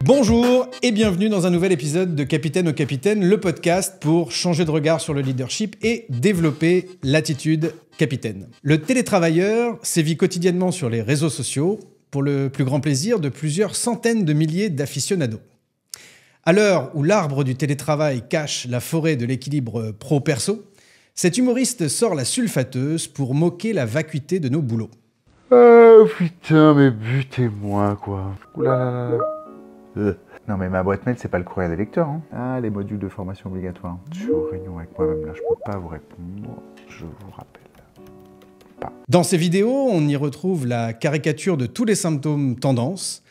Bonjour et bienvenue dans un nouvel épisode de Capitaine au Capitaine, le podcast pour changer de regard sur le leadership et développer l'attitude capitaine. Le télétravailleur sévit quotidiennement sur les réseaux sociaux pour le plus grand plaisir de plusieurs centaines de milliers d'aficionados. À l'heure où l'arbre du télétravail cache la forêt de l'équilibre pro-perso, cet humoriste sort la sulfateuse pour moquer la vacuité de nos boulots. Oh putain, mais butez-moi quoi. Oula. Non mais ma boîte mail c'est pas le courrier des lecteurs. Hein. Ah, les modules de formation obligatoires. Je suis en réunion avec moi-même là, je peux pas vous répondre. Je vous rappelle. Pas. Dans ces vidéos, on y retrouve la caricature de tous les symptômes tendances.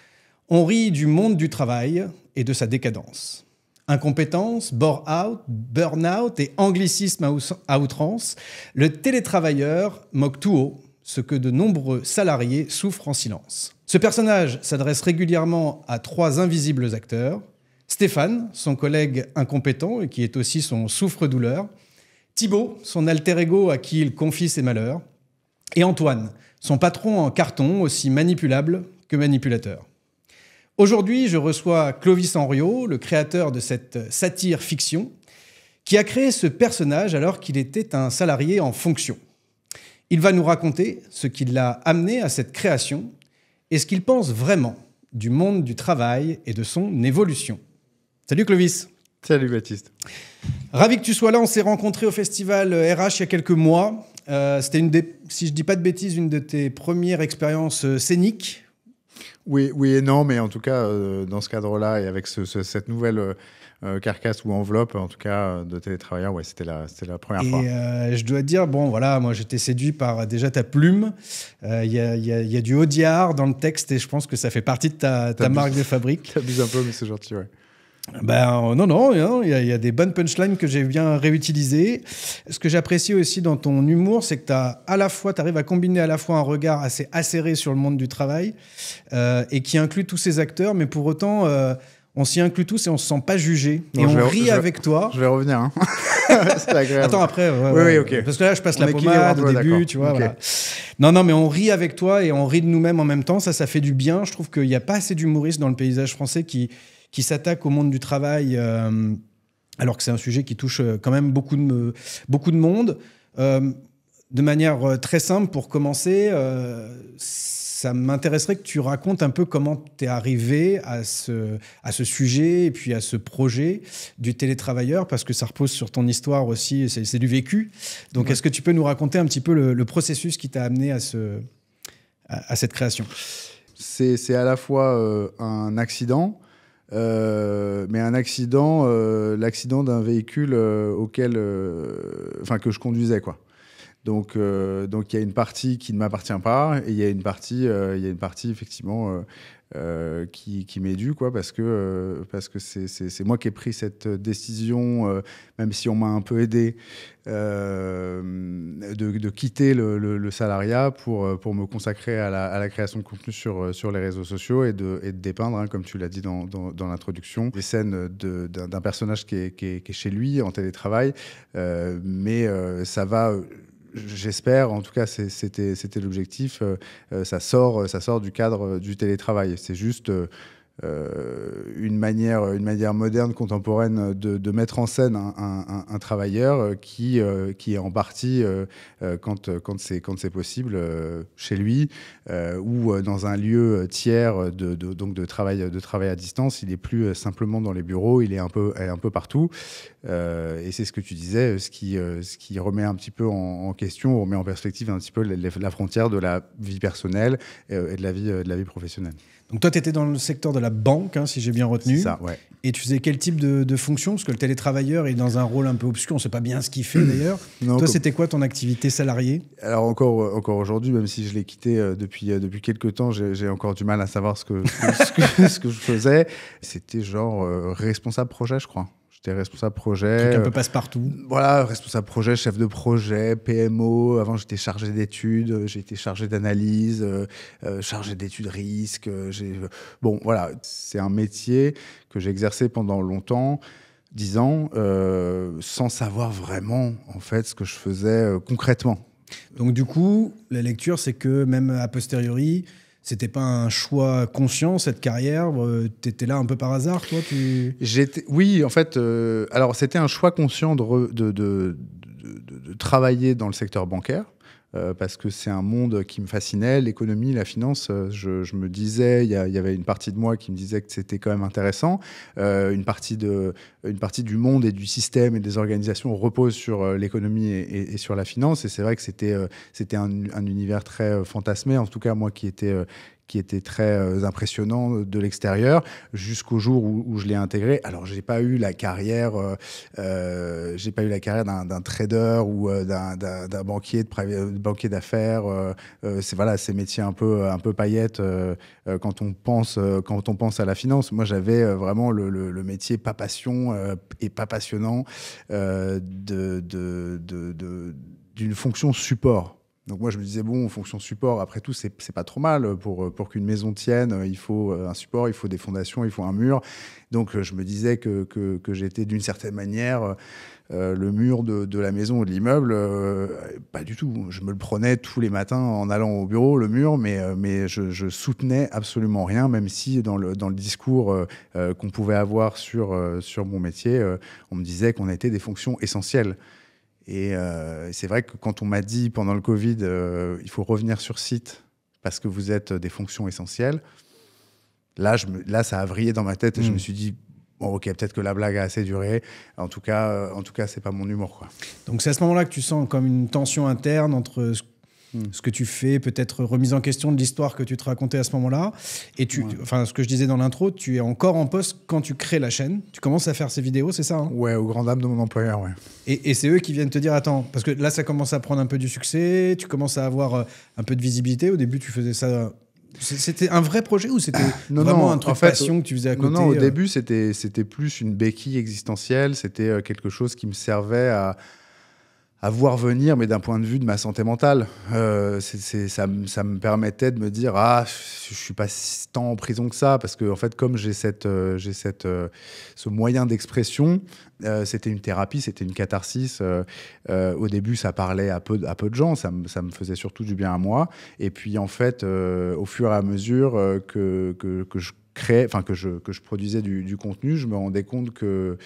On rit du monde du travail et de sa décadence. Incompétence, bore-out, burn-out et anglicisme à outrance, le télétravailleur moque tout haut ce que de nombreux salariés souffrent en silence. Ce personnage s'adresse régulièrement à trois invisibles acteurs. Stéphane, son collègue incompétent et qui est aussi son souffre-douleur. Thibaut, son alter ego à qui il confie ses malheurs. Et Antoine, son patron en carton aussi manipulable que manipulateur. Aujourd'hui, je reçois Clovis Henriot, le créateur de cette satire fiction, qui a créé ce personnage alors qu'il était un salarié en fonction. Il va nous raconter ce qui l'a amené à cette création et ce qu'il pense vraiment du monde du travail et de son évolution. Salut Clovis. Salut Baptiste. Ravi que tu sois là, on s'est rencontrés au festival RH il y a quelques mois. C'était, si je ne dis pas de bêtises, une de tes premières expériences scéniques. Oui et non, mais en tout cas, dans ce cadre-là et avec cette nouvelle carcasse ou enveloppe, en tout cas, de télétravailleur, ouais, c'était la première fois. Et je dois te dire, bon, voilà, moi j'étais séduit par déjà ta plume. Il y a du Audiard dans le texte et je pense que ça fait partie de ta marque de fabrique. T'abuses un peu, mais c'est gentil, ouais. Ben, non, il y a des bonnes punchlines que j'ai bien réutilisées. Ce que j'apprécie aussi dans ton humour, c'est que t'arrives à combiner à la fois un regard assez acéré sur le monde du travail et qui inclut tous ces acteurs, mais pour autant, on s'y inclut tous et on se sent pas jugé. Et on rit avec toi. Je vais revenir. Hein. C'est agréable. Attends, après. Oui, ok. Parce que là, je passe la pommade au début, tu vois. Okay. Voilà. Non, mais on rit avec toi et on rit de nous-mêmes en même temps. Ça fait du bien. Je trouve qu'il n'y a pas assez d'humoristes dans le paysage français qui s'attaque au monde du travail, alors que c'est un sujet qui touche quand même beaucoup de monde. De manière très simple, pour commencer, ça m'intéresserait que tu racontes un peu comment tu es arrivé à ce sujet et puis à ce projet du télétravailleur, parce que ça repose sur ton histoire aussi, c'est du vécu. Donc, Est-ce que tu peux nous raconter un petit peu le processus qui t'a amené à cette création ? C'est à la fois un accident, mais un accident, l'accident d'un véhicule que je conduisais, quoi. Donc il y a une partie qui ne m'appartient pas et il y a une partie effectivement qui m'est due, quoi, parce que c'est moi qui ai pris cette décision, même si on m'a un peu aidé, de quitter le salariat pour me consacrer à la création de contenu sur les réseaux sociaux et de dépeindre, hein, comme tu l'as dit dans l'introduction, des scènes d'un personnage qui est chez lui en télétravail, mais ça va. J'espère, en tout cas, c'était l'objectif. Ça sort du cadre du télétravail. C'est juste une manière moderne, contemporaine de mettre en scène un travailleur qui est en partie, quand c'est possible, chez lui ou dans un lieu tiers donc de travail à distance. Il est plus simplement dans les bureaux, il est un peu partout. Et c'est ce que tu disais, ce qui remet un petit peu en question, remet en perspective un petit peu la frontière de la vie personnelle et de la vie professionnelle. Donc toi, tu étais dans le secteur de la banque, hein, si j'ai bien retenu. C'est ça, ouais. Et tu faisais quel type de fonction ? Parce que le télétravailleur est dans un rôle un peu obscur, on ne sait pas bien ce qu'il fait d'ailleurs. Toi, c'était quoi ton activité salariée ? Alors encore aujourd'hui, même si je l'ai quitté depuis quelques temps, j'ai encore du mal à savoir ce que je faisais. C'était genre responsable projet, je crois. J'étais responsable projet. Un truc un peu passe-partout. Voilà, responsable projet, chef de projet, PMO. Avant, j'étais chargé d'études, j'ai été chargé d'analyse, chargé d'études risques. Bon, voilà, c'est un métier que j'ai exercé pendant longtemps, 10 ans, sans savoir vraiment, en fait, ce que je faisais concrètement. Donc, du coup, la lecture, c'est que même a posteriori, C'était pas un choix conscient, cette carrière? T'étais là un peu par hasard, toi? Oui, en fait, alors c'était un choix conscient de travailler dans le secteur bancaire. Parce que c'est un monde qui me fascinait, l'économie, la finance. Je me disais, il y avait une partie de moi qui me disait que c'était quand même intéressant. Une partie du monde et du système et des organisations repose sur l'économie et sur la finance. Et c'est vrai que c'était un univers très fantasmé, en tout cas moi qui était très impressionnant de l'extérieur, jusqu'au jour où je l'ai intégré. Alors, j'ai pas eu la carrière d'un trader ou d'un banquier banquier d'affaires. C'est ces métiers un peu paillettes quand on pense à la finance. Moi, j'avais vraiment le métier pas passion et pas passionnant d'une fonction support. Donc moi, je me disais, bon, fonction support, après tout, c'est pas trop mal. Pour qu'une maison tienne, il faut un support, il faut des fondations, il faut un mur. Donc je me disais que j'étais d'une certaine manière le mur de la maison ou de l'immeuble. Pas du tout. Je me le prenais tous les matins en allant au bureau, le mur, mais je soutenais absolument rien, même si dans le discours qu'on pouvait avoir sur mon métier, on me disait qu'on était des fonctions essentielles. Et c'est vrai que quand on m'a dit pendant le Covid, il faut revenir sur site parce que vous êtes des fonctions essentielles, là, ça a vrillé dans ma tête et je me suis dit, bon, ok, peut-être que la blague a assez duré. En tout cas, c'est pas mon humour, quoi. Donc c'est à ce moment-là que tu sens comme une tension interne entre ce que tu fais, peut-être remise en question de l'histoire que tu te racontais à ce moment-là. Et ce que je disais dans l'intro, tu es encore en poste quand tu crées la chaîne. Tu commences à faire ces vidéos, c'est ça, hein? Ouais, aux grandes dames de mon employeur, ouais. Et c'est eux qui viennent te dire, attends, parce que là, ça commence à prendre un peu du succès, tu commences à avoir un peu de visibilité. Au début, tu faisais ça... C'était un vrai projet ou c'était vraiment un truc passion que tu faisais à côté? Non, au début, c'était plus une béquille existentielle. C'était quelque chose qui me servait à voir venir, mais d'un point de vue de ma santé mentale. Ça me permettait de me dire, je suis pas tant en prison que ça, parce que en fait, comme j'ai ce moyen d'expression, c'était une thérapie, c'était une catharsis. Au début, ça parlait à peu de gens, ça me faisait surtout du bien à moi. Et puis en fait, au fur et à mesure que je créais, que je produisais du contenu, je me rendais compte que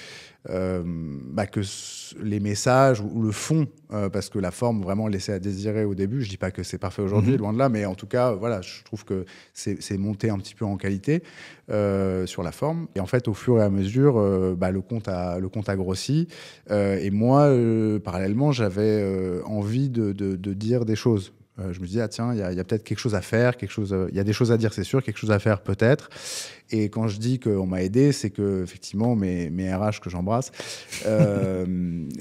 les messages ou le fond, parce que la forme vraiment laissait à désirer au début. Je dis pas que c'est parfait aujourd'hui, loin de là, mais en tout cas, voilà, je trouve que c'est monté un petit peu en qualité sur la forme. Et en fait, au fur et à mesure, le compte a grossi. Et moi, parallèlement, j'avais envie de dire des choses. Je me disais, tiens, il y a peut-être quelque chose à faire, il y a des choses à dire, c'est sûr, quelque chose à faire peut-être. Et quand je dis qu'on m'a aidé, c'est que effectivement mes RH que j'embrasse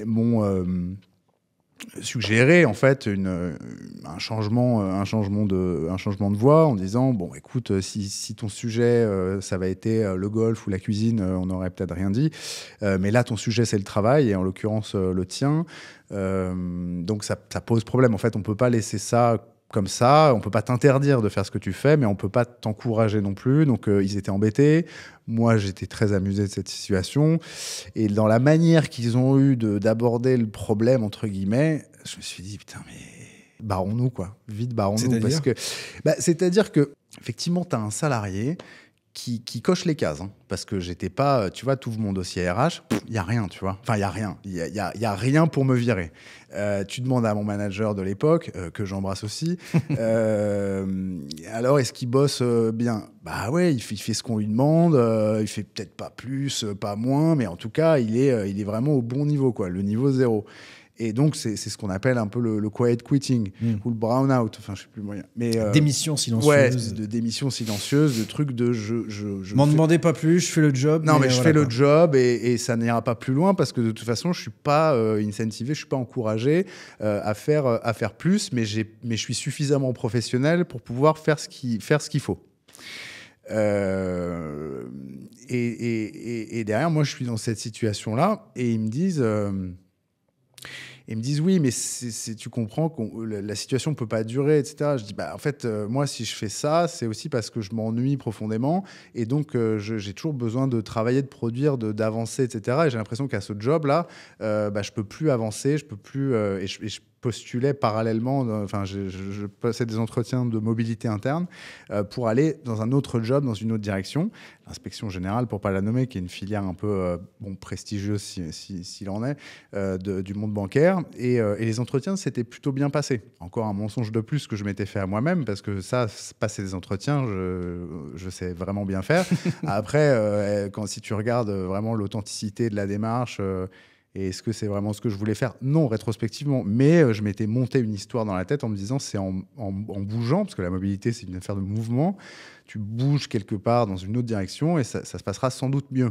m'ont suggéré en fait un changement de voie en disant, bon, écoute, si ton sujet ça va été le golf ou la cuisine, on n'aurait peut-être rien dit, mais là ton sujet c'est le travail et en l'occurrence le tien, donc ça pose problème. En fait, on peut pas laisser ça comme ça, on peut pas t'interdire de faire ce que tu fais, mais on peut pas t'encourager non plus. Donc ils étaient embêtés. Moi, j'étais très amusé de cette situation. Et dans la manière qu'ils ont eu d'aborder le problème, entre guillemets, je me suis dit, putain, mais barrons-nous, quoi. Vite, barrons-nous. C'est-à-dire que, effectivement, tu as un salarié qui coche les cases, hein, parce que j'étais pas, tu vois, tu ouvres mon dossier RH, il y a rien, tu vois. Enfin, il y a rien. Il y a rien pour me virer. Tu demandes à mon manager de l'époque, que j'embrasse aussi, alors est-ce qu'il bosse bien? Bah ouais, il fait ce qu'on lui demande, il fait peut-être pas plus, pas moins, mais en tout cas, il est vraiment au bon niveau, quoi, le niveau 0. Et donc, c'est ce qu'on appelle un peu le quiet quitting ou le brown out. Enfin, je sais plus le moyen. Mais démission silencieuse. Ouais, de démission silencieuse, de trucs de m'en demandez pas plus, je fais le job. Non, mais je fais le job et ça n'ira pas plus loin parce que de toute façon, je suis pas incentivé, je suis pas encouragé à faire plus, mais je suis suffisamment professionnel pour pouvoir faire ce qu'il faut. Et derrière, moi, je suis dans cette situation-là et ils me disent. Oui, mais tu comprends que la situation ne peut pas durer, etc. Je dis, en fait, moi, si je fais ça, c'est aussi parce que je m'ennuie profondément. Et donc, j'ai toujours besoin de travailler, de produire, d'avancer, etc. Et j'ai l'impression qu'à ce job-là, je ne peux plus avancer, je peux plus, et je postulais parallèlement, enfin, je passais des entretiens de mobilité interne pour aller dans un autre job, dans une autre direction. L'inspection générale, pour ne pas la nommer, qui est une filière un peu prestigieuse, s'il en est, du monde bancaire. Et les entretiens s'étaient plutôt bien passés. Encore un mensonge de plus que je m'étais fait à moi-même, parce que ça, passer des entretiens, je sais vraiment bien faire. Après, si tu regardes vraiment l'authenticité de la démarche... et est-ce que c'est vraiment ce que je voulais faire? Non, rétrospectivement. Mais je m'étais monté une histoire dans la tête en me disant c'est en bougeant, parce que la mobilité, c'est une affaire de mouvement. Tu bouges quelque part dans une autre direction et ça se passera sans doute mieux.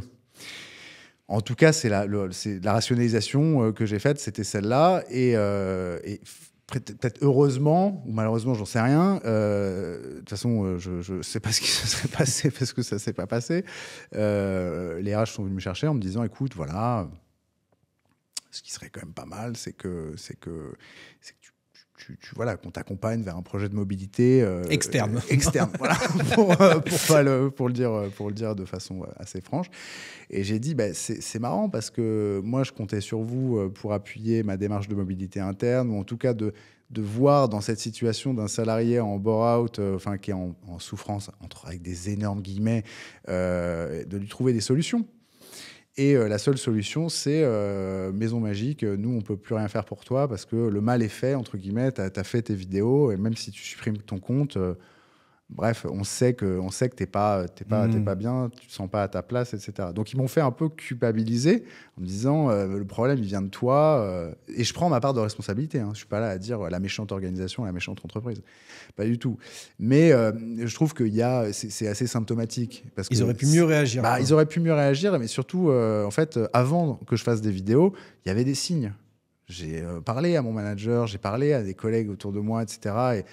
En tout cas, c'est la rationalisation que j'ai faite, c'était celle-là. Et peut-être heureusement, ou malheureusement, j'en sais rien. De toute façon, je ne sais pas ce qui se serait passé parce que ça ne s'est pas passé. Les RH sont venus me chercher en me disant, écoute, voilà... Ce qui serait quand même pas mal, c'est que voilà, qu'on t'accompagne vers un projet de mobilité externe, voilà, pour le dire de façon assez franche. Et j'ai dit, c'est marrant parce que moi, je comptais sur vous pour appuyer ma démarche de mobilité interne, ou en tout cas de voir dans cette situation d'un salarié en bore-out, qui est en souffrance, avec des énormes guillemets, de lui trouver des solutions. Et la seule solution, c'est Maison Magique. Nous, on ne peut plus rien faire pour toi parce que le mal est fait, entre guillemets. Tu as fait tes vidéos et même si tu supprimes ton compte, bref, on sait que tu n'es pas bien, tu ne te sens pas à ta place, etc. Donc, ils m'ont fait un peu culpabiliser en me disant le problème, il vient de toi. Et je prends ma part de responsabilité. Hein. Je ne suis pas là à dire la méchante organisation, la méchante entreprise. Pas du tout. Mais je trouve que c'est assez symptomatique. Ils auraient pu mieux réagir. Ils auraient pu mieux réagir, mais surtout, en fait, avant que je fasse des vidéos, il y avait des signes. J'ai parlé à mon manager, j'ai parlé à des collègues autour de moi, etc. Et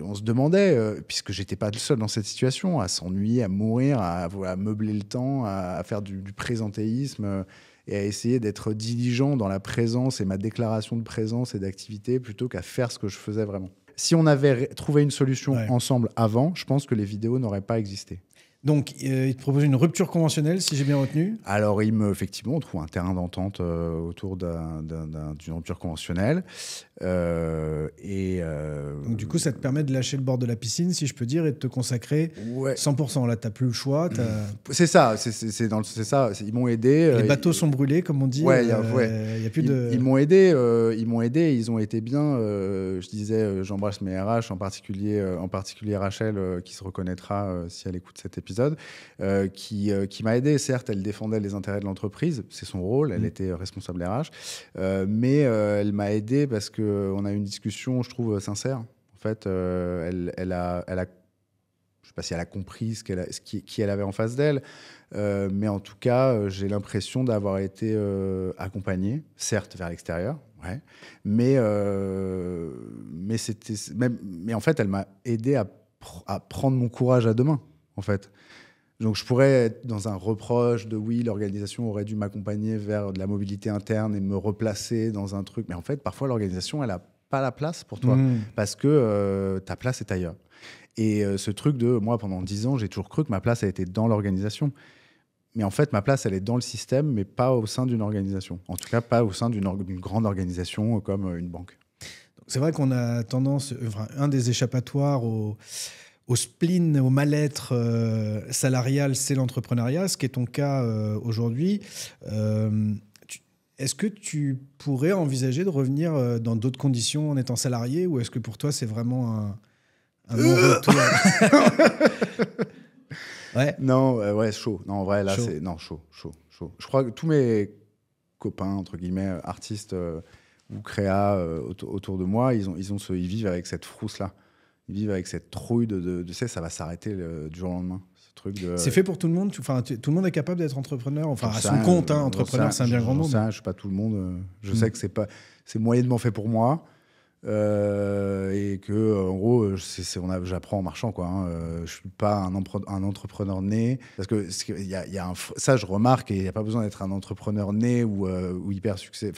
on se demandait, puisque j'étais pas le seul dans cette situation, à s'ennuyer, à mourir, à meubler le temps, à faire du présentéisme et à essayer d'être diligent dans la présence et ma déclaration de présence et d'activité plutôt qu'à faire ce que je faisais vraiment. Si on avait trouvé une solution ensemble avant, je pense que les vidéos n'auraient pas existé. Donc, il te propose une rupture conventionnelle, si j'ai bien retenu. Alors, effectivement, on trouve un terrain d'entente autour d'une rupture conventionnelle. Donc, du coup, ça te permet de lâcher le bord de la piscine, si je peux dire, et de te consacrer 100%. Là, tu n'as plus le choix. C'est ça. Ils m'ont aidé. Les bateaux sont brûlés, comme on dit. Ouais, y a plus de... Ils m'ont aidé. Ils ont été bien. Je disais, j'embrasse mes RH, en particulier Rachel, qui se reconnaîtra si elle écoute cet épisode. Qui m'a aidé. Certes, elle défendait les intérêts de l'entreprise, c'est son rôle, elle était responsable RH, mais elle m'a aidé parce qu'on a eu une discussion, je trouve, sincère. En fait, elle a, je ne sais pas si elle a compris qui elle avait en face d'elle, mais en tout cas, j'ai l'impression d'avoir été accompagné, certes vers l'extérieur, mais en fait, elle m'a aidé à prendre mon courage à deux mains. En fait. Donc, je pourrais être dans un reproche de oui, l'organisation aurait dû m'accompagner vers de la mobilité interne et me replacer dans un truc. Mais en fait, parfois, l'organisation, elle n'a pas la place pour toi parce que ta place est ailleurs. Et ce truc de moi, pendant 10 ans, j'ai toujours cru que ma place, elle était dans l'organisation. Mais en fait, ma place, elle est dans le système, mais pas au sein d'une organisation. En tout cas, pas au sein d'une grande organisation comme une banque. C'est vrai qu'on a tendance, un des échappatoires au spleen, au mal-être salarial, c'est l'entrepreneuriat, ce qui est ton cas aujourd'hui. Est-ce que tu pourrais envisager de revenir dans d'autres conditions en étant salarié, ou est-ce que pour toi, c'est vraiment un non-retour? Non, chaud. Non, en vrai, là, chaud. Chaud. Je crois que tous mes copains, entre guillemets, artistes ou créa autour de moi, ils vivent avec cette frousse-là. Ils vivent avec cette trouille de ça va s'arrêter du jour au lendemain. Ce truc c'est fait pour tout le monde. Tout le monde est capable d'être entrepreneur. Enfin, à son compte, entrepreneur, c'est un bien grand mot. Je ne suis pas tout le monde. Je sais que c'est moyennement fait pour moi. Et que, en gros, j'apprends en marchant, quoi. Je suis pas un entrepreneur né. Parce que ça, je remarque, et il n'y a pas besoin d'être un entrepreneur né ou hyper succès,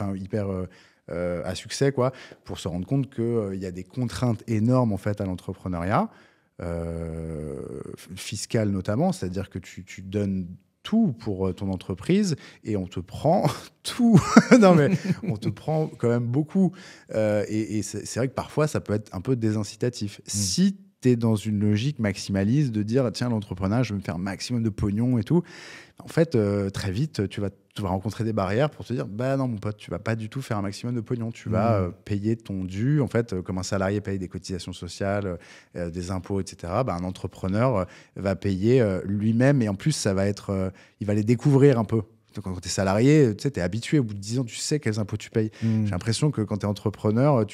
à succès, quoi, pour se rendre compte qu'il y a des contraintes énormes en fait à l'entrepreneuriat, fiscales notamment, c'est-à-dire que tu donnes tout pour ton entreprise et on te prend tout. Non, mais on te prend quand même beaucoup. Et c'est vrai que parfois, ça peut être un peu désincitatif. Si tu es dans une logique maximaliste de dire, tiens, l'entrepreneur, je veux me faire un maximum de pognon et tout, en fait, très vite, tu vas rencontrer des barrières pour te dire, bah non, mon pote, tu vas pas du tout faire un maximum de pognon. Tu vas payer ton dû. En fait, comme un salarié paye des cotisations sociales, des impôts, etc., bah, un entrepreneur va payer lui-même. Et en plus, ça va être, il va les découvrir un peu. Donc, quand tu es salarié, tu es habitué. Au bout de 10 ans, tu sais quels impôts tu payes. J'ai l'impression que quand tu es entrepreneur,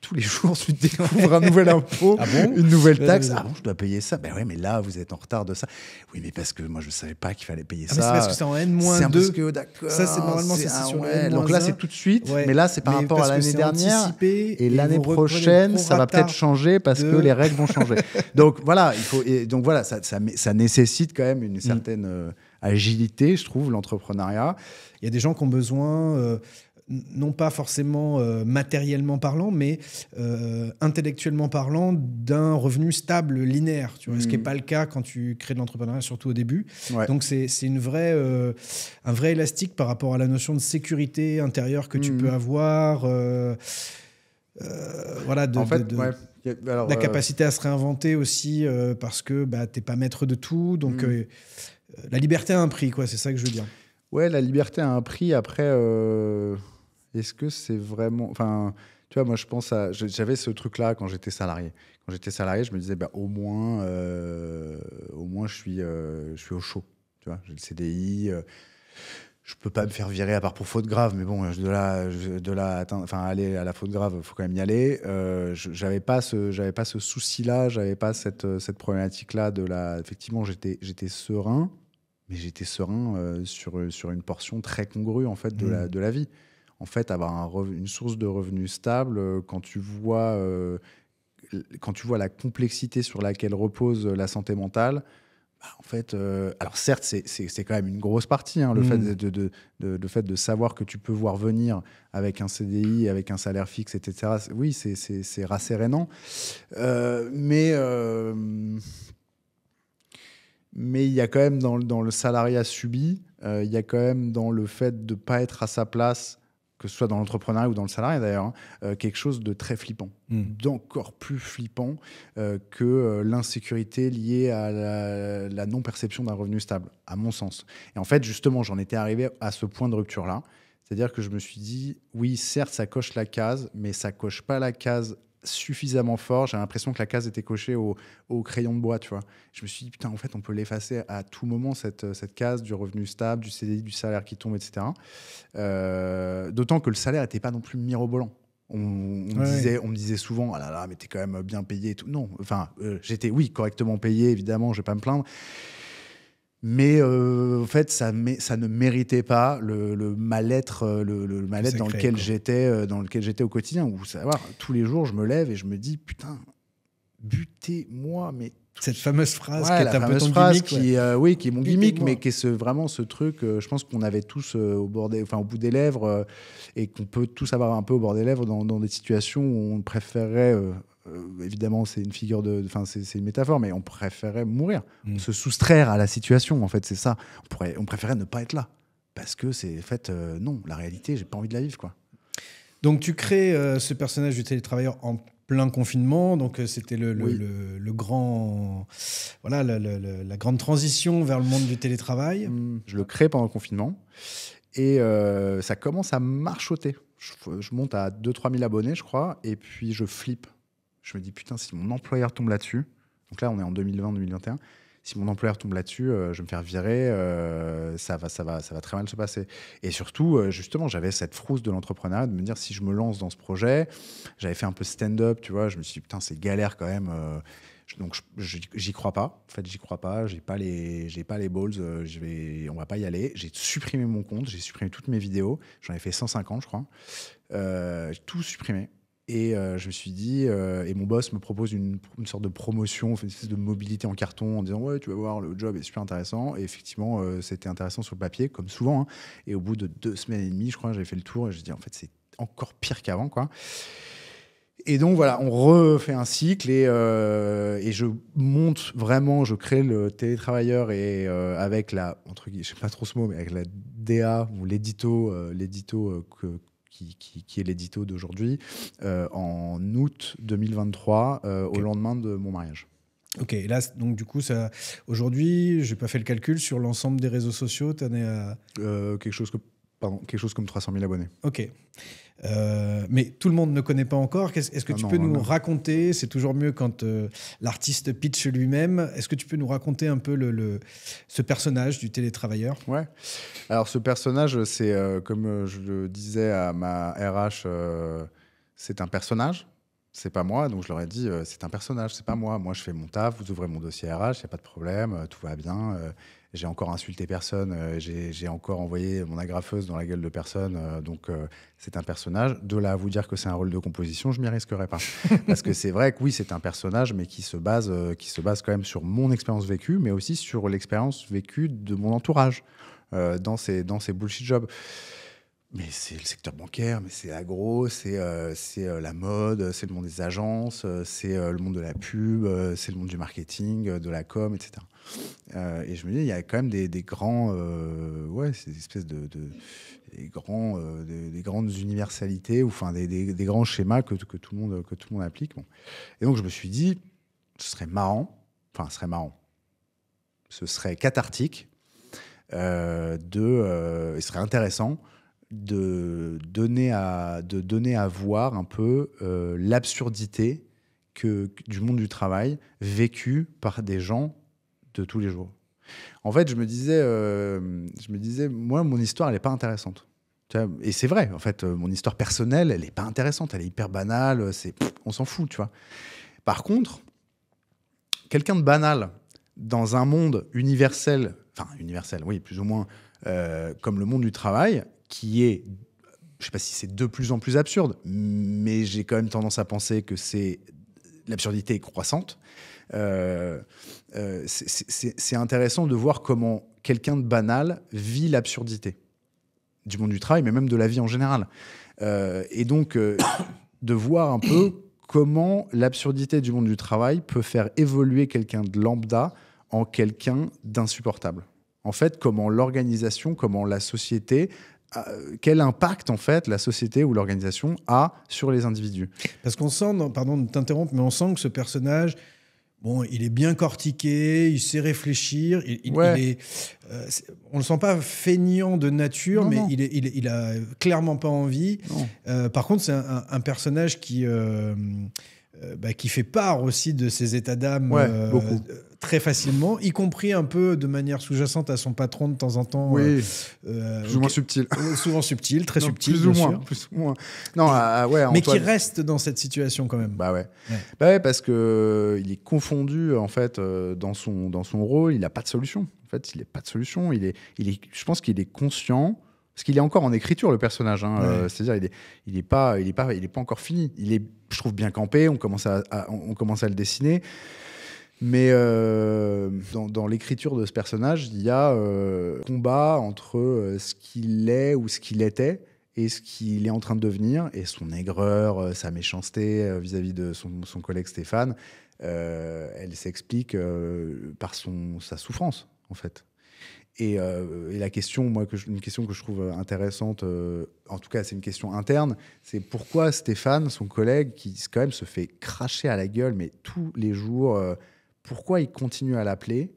tous les jours, tu découvres un nouvel impôt, une nouvelle taxe. Ah bon, je dois payer ça. Ben oui, mais là, vous êtes en retard de ça. Oui, mais parce que moi, je ne savais pas qu'il fallait payer ça. Mais c'est parce que c'est en N-2. C'est parce que, d'accord. Ça, c'est normalement, c'est sur le N-1. Donc là, c'est tout de suite. Ouais. Mais là, c'est par rapport à l'année dernière. Et l'année prochaine, ça va peut-être changer parce que les règles vont changer. Donc voilà, donc voilà, ça nécessite quand même une certaine agilité, je trouve, l'entrepreneuriat. Il y a des gens qui ont besoin, non pas forcément matériellement parlant, mais intellectuellement parlant, d'un revenu stable, linéaire. Tu vois, ce qui n'est pas le cas quand tu crées de l'entrepreneuriat, surtout au début. Ouais. Donc, c'est un vrai élastique par rapport à la notion de sécurité intérieure que tu peux avoir. Voilà, la capacité à se réinventer aussi, parce que tu n'es pas maître de tout. Donc, la liberté a un prix, quoi, c'est ça que je veux dire. Ouais, la liberté a un prix. Après, est-ce que c'est vraiment... Enfin, tu vois, moi, je pense à... J'avais ce truc-là quand j'étais salarié. Quand j'étais salarié, je me disais, au moins, je suis au chaud. Tu vois, j'ai le CDI. Je peux pas me faire virer à part pour faute grave, mais bon, aller à la faute grave, il faut quand même y aller. J'avais pas ce souci-là, j'avais pas cette problématique-là effectivement, j'étais serein, mais j'étais serein sur une portion très congrue en fait de la vie. En fait, avoir une source de revenus stable, quand tu vois la complexité sur laquelle repose la santé mentale. En fait, alors certes, c'est quand même une grosse partie, hein, le fait de savoir que tu peux voir venir avec un CDI, avec un salaire fixe, etc. Oui, c'est rassérénant. Mais il y a quand même dans le salariat subi, il y a quand même dans le fait de ne pas être à sa place, que ce soit dans l'entrepreneuriat ou dans le salariat d'ailleurs, quelque chose de très flippant, d'encore plus flippant que l'insécurité liée à la non-perception d'un revenu stable, à mon sens. Et en fait, justement, j'en étais arrivé à ce point de rupture-là. C'est-à-dire que je me suis dit, oui, certes, ça coche la case, mais ça coche pas la case suffisamment fort. J'ai l'impression que la case était cochée au crayon de bois, tu vois. Je me suis dit, putain, en fait, on peut l'effacer à tout moment, cette case du revenu stable, du CDI, du salaire qui tombe, etc. D'autant que le salaire n'était pas non plus mirobolant. On me disait souvent, ah là là, mais t'es quand même bien payé et tout. Non, enfin, j'étais, oui, correctement payé, évidemment, je vais pas me plaindre. Mais en fait, ça ne méritait pas le mal-être, le mal-être dans lequel j'étais au quotidien. Où savoir, tous les jours, je me lève et je me dis, putain, butez-moi, mais cette fameuse phrase qui est un peu ton gimmick, qui est mon gimmick, mais qui est vraiment ce truc. Je pense qu'on avait tous au bout des lèvres et qu'on peut tous avoir un peu au bord des lèvres dans des situations où on préférerait. Évidemment, c'est une figure c'est une métaphore, mais on préférait mourir, se soustraire à la situation. En fait, c'est ça. On préférait ne pas être là parce que c'est non, la réalité, j'ai pas envie de la vivre, quoi. Donc, tu crées ce personnage du télétravailleur en plein confinement. Donc, c'était le grand, voilà, la grande transition vers le monde du télétravail. Je le crée pendant le confinement et ça commence à marchoter. Je monte à 2-3 000 abonnés, je crois, et puis je flippe. Je me dis, putain, si mon employeur tombe là-dessus, donc là, on est en 2020-2021, si mon employeur tombe là-dessus, je vais me faire virer, ça va très mal se passer. Et surtout, justement, j'avais cette frousse de l'entrepreneuriat, de me dire, si je me lance dans ce projet, j'avais fait un peu stand-up, tu vois, je me suis dit, putain, c'est galère quand même. Donc, j'y crois pas. En fait, j'y crois pas. J'ai pas les balls. On va pas y aller. J'ai supprimé mon compte. J'ai supprimé toutes mes vidéos. J'en ai fait 150, je crois. J'ai tout supprimé. Et je me suis dit, et mon boss me propose une sorte de promotion, une espèce de mobilité en carton en disant, ouais, tu vas voir, le job est super intéressant. Et effectivement, c'était intéressant sur le papier, comme souvent. Hein. Et au bout de 2 semaines et demie, je crois, j'avais fait le tour et je me suis dit, en fait, c'est encore pire qu'avant, quoi. Et donc voilà, on refait un cycle et je monte vraiment, je crée le télétravailleur et avec la, entre guillemets, je sais pas trop ce mot, mais avec la DA ou l'édito qui est l'édito d'aujourd'hui, en août 2023, au lendemain de mon mariage. Ok, et là, donc du coup, aujourd'hui, je n'ai pas fait le calcul, sur l'ensemble des réseaux sociaux, tu en es à... quelque chose comme 300 000 abonnés. Ok. Mais tout le monde ne connaît pas encore. Est-ce que tu peux nous raconter, c'est toujours mieux quand l'artiste pitch lui-même, est-ce que tu peux nous raconter un peu ce personnage du télétravailleur ? Ouais. Alors ce personnage, c'est comme je le disais à ma RH, c'est un personnage, c'est pas moi. Donc je leur ai dit, c'est un personnage, c'est pas moi. Moi je fais mon taf, vous ouvrez mon dossier RH, il n'y a pas de problème, tout va bien. J'ai encore insulté personne, j'ai encore envoyé mon agrafeuse dans la gueule de personne, donc c'est un personnage. De là à vous dire que c'est un rôle de composition, je m'y risquerai pas. Parce que c'est vrai que oui, c'est un personnage, mais qui se base quand même sur mon expérience vécue, mais aussi sur l'expérience vécue de mon entourage dans ces bullshit jobs. Mais c'est le secteur bancaire, mais c'est agro, c'est la mode, c'est le monde des agences, c'est le monde de la pub, c'est le monde du marketing, de la com, etc. Et je me dis, il y a quand même des grands, ces espèces des grandes universalités, ou enfin des grands schémas que tout le monde applique. Bon. Et donc je me suis dit, ce serait cathartique, et ce serait intéressant de donner à voir un peu l'absurdité du monde du travail vécu par des gens de tous les jours. En fait, je me disais, moi, mon histoire, elle n'est pas intéressante. Tu vois, et c'est vrai, en fait, mon histoire personnelle, elle n'est pas intéressante, elle est hyper banale, on s'en fout, tu vois. Par contre, quelqu'un de banal dans un monde universel, oui, plus ou moins, comme le monde du travail, qui est, je ne sais pas si c'est de plus en plus absurde, mais j'ai quand même tendance à penser que l'absurdité est croissante. C'est intéressant de voir comment quelqu'un de banal vit l'absurdité du monde du travail, mais même de la vie en général. Et donc, de voir un peu comment l'absurdité du monde du travail peut faire évoluer quelqu'un de lambda en quelqu'un d'insupportable. En fait, comment l'organisation, comment la société... quel impact, en fait, la société ou l'organisation a sur les individus. Parce qu'on sent, pardon de t'interrompre, mais on sent que ce personnage, bon, il est bien cortiqué, il sait réfléchir, on ne le sent pas feignant de nature, non, mais non. Il a clairement pas envie. Par contre, c'est un personnage qui fait part aussi de ses états d'âme très facilement, y compris un peu de manière sous-jacente à son patron de temps en temps. Oui, plus ou moins subtil. Souvent subtil, très subtil, plus ou moins. Non, mais qui reste dans cette situation quand même. Bah ouais, parce que il est confondu en fait dans son rôle. Il n'a pas de solution. En fait, il n'a pas de solution. Je pense qu'il est conscient. Parce qu'il est encore en écriture, le personnage. C'est-à-dire, il est pas encore fini. Il est, je trouve, bien campé. On commence à le dessiner. Mais dans l'écriture de ce personnage, il y a un combat entre ce qu'il est ou ce qu'il était et ce qu'il est en train de devenir, et son aigreur, sa méchanceté vis-à-vis de son collègue Stéphane, elle s'explique par sa souffrance, en fait. Et la question, une question que je trouve intéressante, en tout cas c'est une question interne, c'est pourquoi Stéphane, son collègue, qui quand même se fait cracher à la gueule, mais tous les jours, pourquoi il continue à l'appeler ?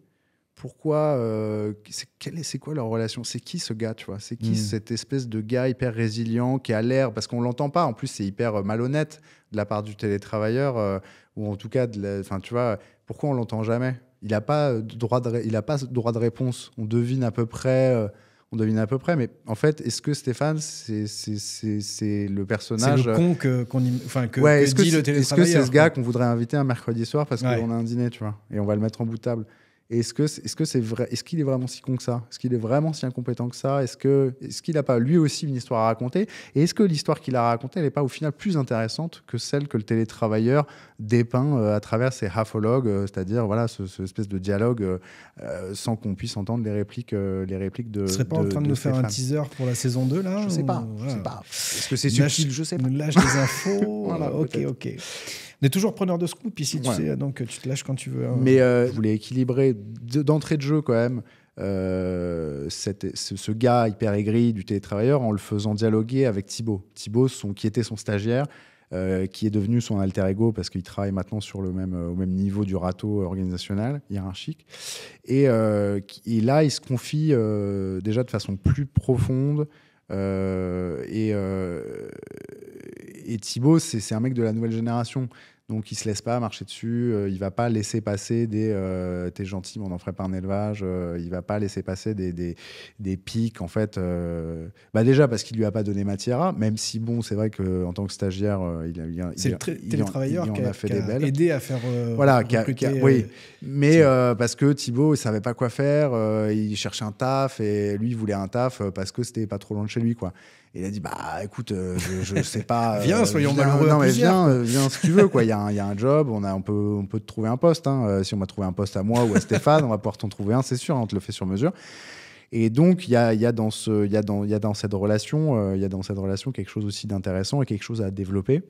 Pourquoi c'est quoi leur relation ? C'est qui ce gars, tu vois ? C'est qui cette espèce de gars hyper résilient qui a l'air, parce qu'on l'entend pas, en plus c'est hyper malhonnête de la part du télétravailleur, ou en tout cas, tu vois, pourquoi on l'entend jamais ? Il n'a pas droit de réponse. On devine à peu près, mais en fait, est-ce que Stéphane, c'est le personnage... C'est le con que dit le télétravailleur. Est-ce que c'est ce gars qu'on voudrait inviter un mercredi soir parce qu'on a un dîner, tu vois, et on va le mettre en bout de table ? Est-ce que c'est vrai? Est-ce qu'il est vraiment si con que ça? Est-ce qu'il est vraiment si incompétent que ça? Est-ce qu'il n'a pas lui aussi une histoire à raconter? Et est-ce que l'histoire qu'il a racontée, elle n'est pas au final plus intéressante que celle que le télétravailleur dépeint à travers ses halfologues, c'est-à-dire voilà, ce espèce de dialogue sans qu'on puisse entendre les répliques de. Tu serais pas en train de nous faire un teaser pour la saison 2 là? Je sais pas. Est-ce que c'est subtil? Je sais pas. Nous lâche des infos. Voilà, ok. On est toujours preneur de scoop ici, tu sais, donc tu te lâches quand tu veux. Hein. Mais je voulais équilibrer d'entrée de jeu quand même ce gars hyper aigri du télétravailleur en le faisant dialoguer avec Thibaut. Thibaut, qui était son stagiaire, qui est devenu son alter ego parce qu'il travaille maintenant sur au même niveau du râteau organisationnel, hiérarchique. Et là, il se confie déjà de façon plus profonde. Et Thibaut, c'est un mec de la nouvelle génération. Donc, il ne se laisse pas marcher dessus. Il ne va pas laisser passer t'es gentil, mais on n'en ferait pas un élevage. Il ne va pas laisser passer des pics, en fait. Déjà, parce qu'il ne lui a pas donné matière, même si, bon, c'est vrai qu'en tant que stagiaire, c'est le télétravailleur qui a aidé à faire recruter, oui. Mais parce que Thibaut, il ne savait pas quoi faire. Il cherchait un taf et lui, il voulait un taf parce que c'était pas trop loin de chez lui, quoi. Et il a dit écoute, je sais pas. Viens, soyons malheureux. Non, mais viens si tu veux, quoi. Il y a un job, on peut te trouver un poste. Hein. Si on m'a trouvé un poste à moi ou à Stéphane, on va pouvoir t'en trouver un, c'est sûr. On te le fait sur mesure. Et donc il y a dans cette relation, quelque chose aussi d'intéressant et quelque chose à développer.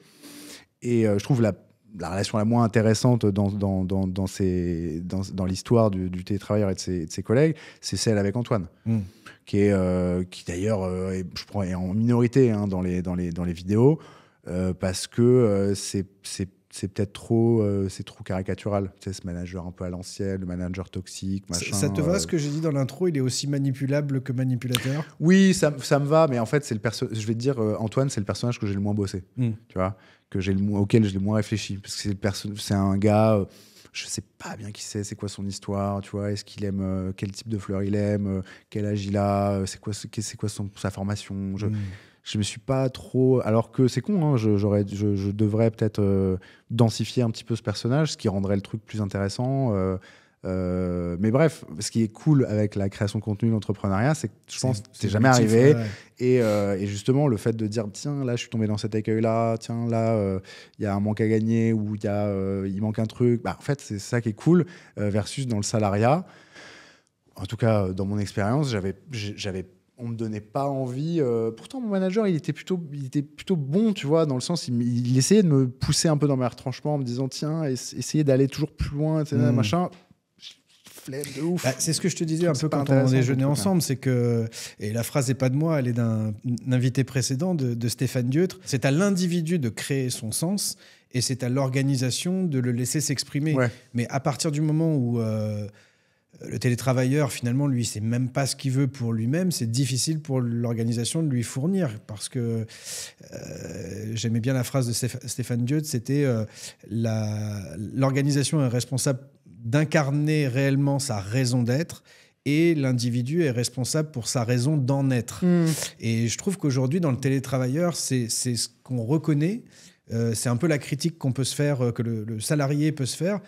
Et je trouve la relation la moins intéressante dans l'histoire du télétravailleur et de ses collègues, c'est celle avec Antoine. Qui d'ailleurs est en minorité dans les vidéos parce que c'est peut-être trop caricatural, tu sais, ce manager un peu à l'ancienne, le manager toxique, machin. Ça te va ce que j'ai dit dans l'intro? Il est aussi manipulable que manipulateur? Oui, ça me va, mais en fait je vais te dire, Antoine, c'est le personnage que j'ai le moins bossé, tu vois, auquel j'ai le moins réfléchi, parce que c'est un gars. Je sais pas bien qui c'est quoi son histoire, tu vois, est-ce qu'il aime, quel type de fleurs il aime, quel âge il a, c'est quoi sa formation. Je me suis pas trop, alors que c'est con, hein, je devrais peut-être densifier un petit peu ce personnage, ce qui rendrait le truc plus intéressant. Mais bref, ce qui est cool avec la création de contenu, l'entrepreneuriat, c'est que je pense que c'est jamais arrivé. Ouais. Et justement, le fait de dire tiens, là, je suis tombé dans cet écueil-là, tiens, là, il y a un manque à gagner ou il manque un truc. En fait, c'est ça qui est cool versus dans le salariat. En tout cas, dans mon expérience, on me donnait pas envie. Pourtant, mon manager, il était plutôt bon, tu vois, dans le sens, il essayait de me pousser un peu dans mes retranchements en me disant tiens, essayez d'aller toujours plus loin, machin. Flemme de ouf. C'est ce que je te disais un peu quand on déjeunait ensemble, c'est que, et la phrase n'est pas de moi, elle est d'un invité précédent de Stéphane Dieuttre, c'est à l'individu de créer son sens et c'est à l'organisation de le laisser s'exprimer. Ouais. Mais à partir du moment où le télétravailleur, finalement, lui, c'est même pas ce qu'il veut pour lui-même, c'est difficile pour l'organisation de lui fournir, parce que j'aimais bien la phrase de Stéphane Dieuttre, c'était l'organisation est responsable d'incarner réellement sa raison d'être et l'individu est responsable pour sa raison d'en être. Et je trouve qu'aujourd'hui, dans le télétravailleur, c'est ce qu'on reconnaît, c'est un peu la critique qu'on peut se faire, que le salarié peut se faire,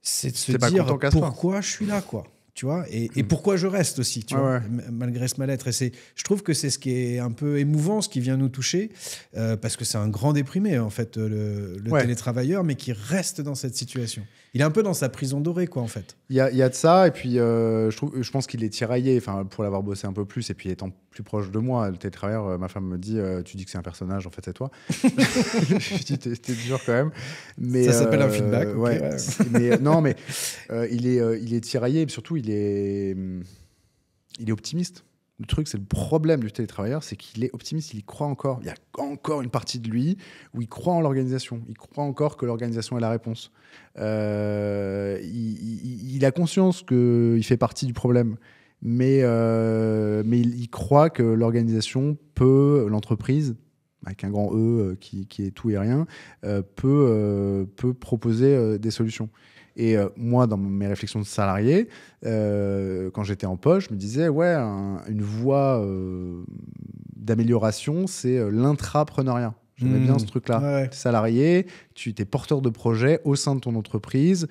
c'est de se dire pourquoi je suis là, quoi. Tu vois, et pourquoi je reste aussi, tu vois, malgré ce mal-être. Et je trouve que c'est ce qui est un peu émouvant, ce qui vient nous toucher, parce que c'est un grand déprimé, en fait, le télétravailleur, mais qui reste dans cette situation. Il est un peu dans sa prison dorée, quoi, en fait. Il y a de ça, et puis je pense qu'il est tiraillé, pour l'avoir bossé un peu plus, et puis étant plus proche de moi, le télétravailleur, ma femme me dit tu dis que c'est un personnage, en fait, c'est toi. Je dis t'es dur quand même. Mais, ça s'appelle un feedback. Mais non, mais il est tiraillé, et surtout, il est optimiste. Le truc, c'est le problème du télétravailleur, c'est qu'il est optimiste, il y croit encore. Il y a encore une partie de lui où il croit en l'organisation. Il croit encore que l'organisation est la réponse. Il a conscience qu'il fait partie du problème. Mais il croit que l'organisation l'entreprise, avec un grand E qui est tout et rien, peut proposer des solutions. Et moi, dans mes réflexions de salarié, quand j'étais en poche, je me disais, une voie d'amélioration, c'est l'intrapreneuriat. J'aimais bien ce truc-là. Ouais. Tu es salarié, tu es porteur de projet au sein de ton entreprise,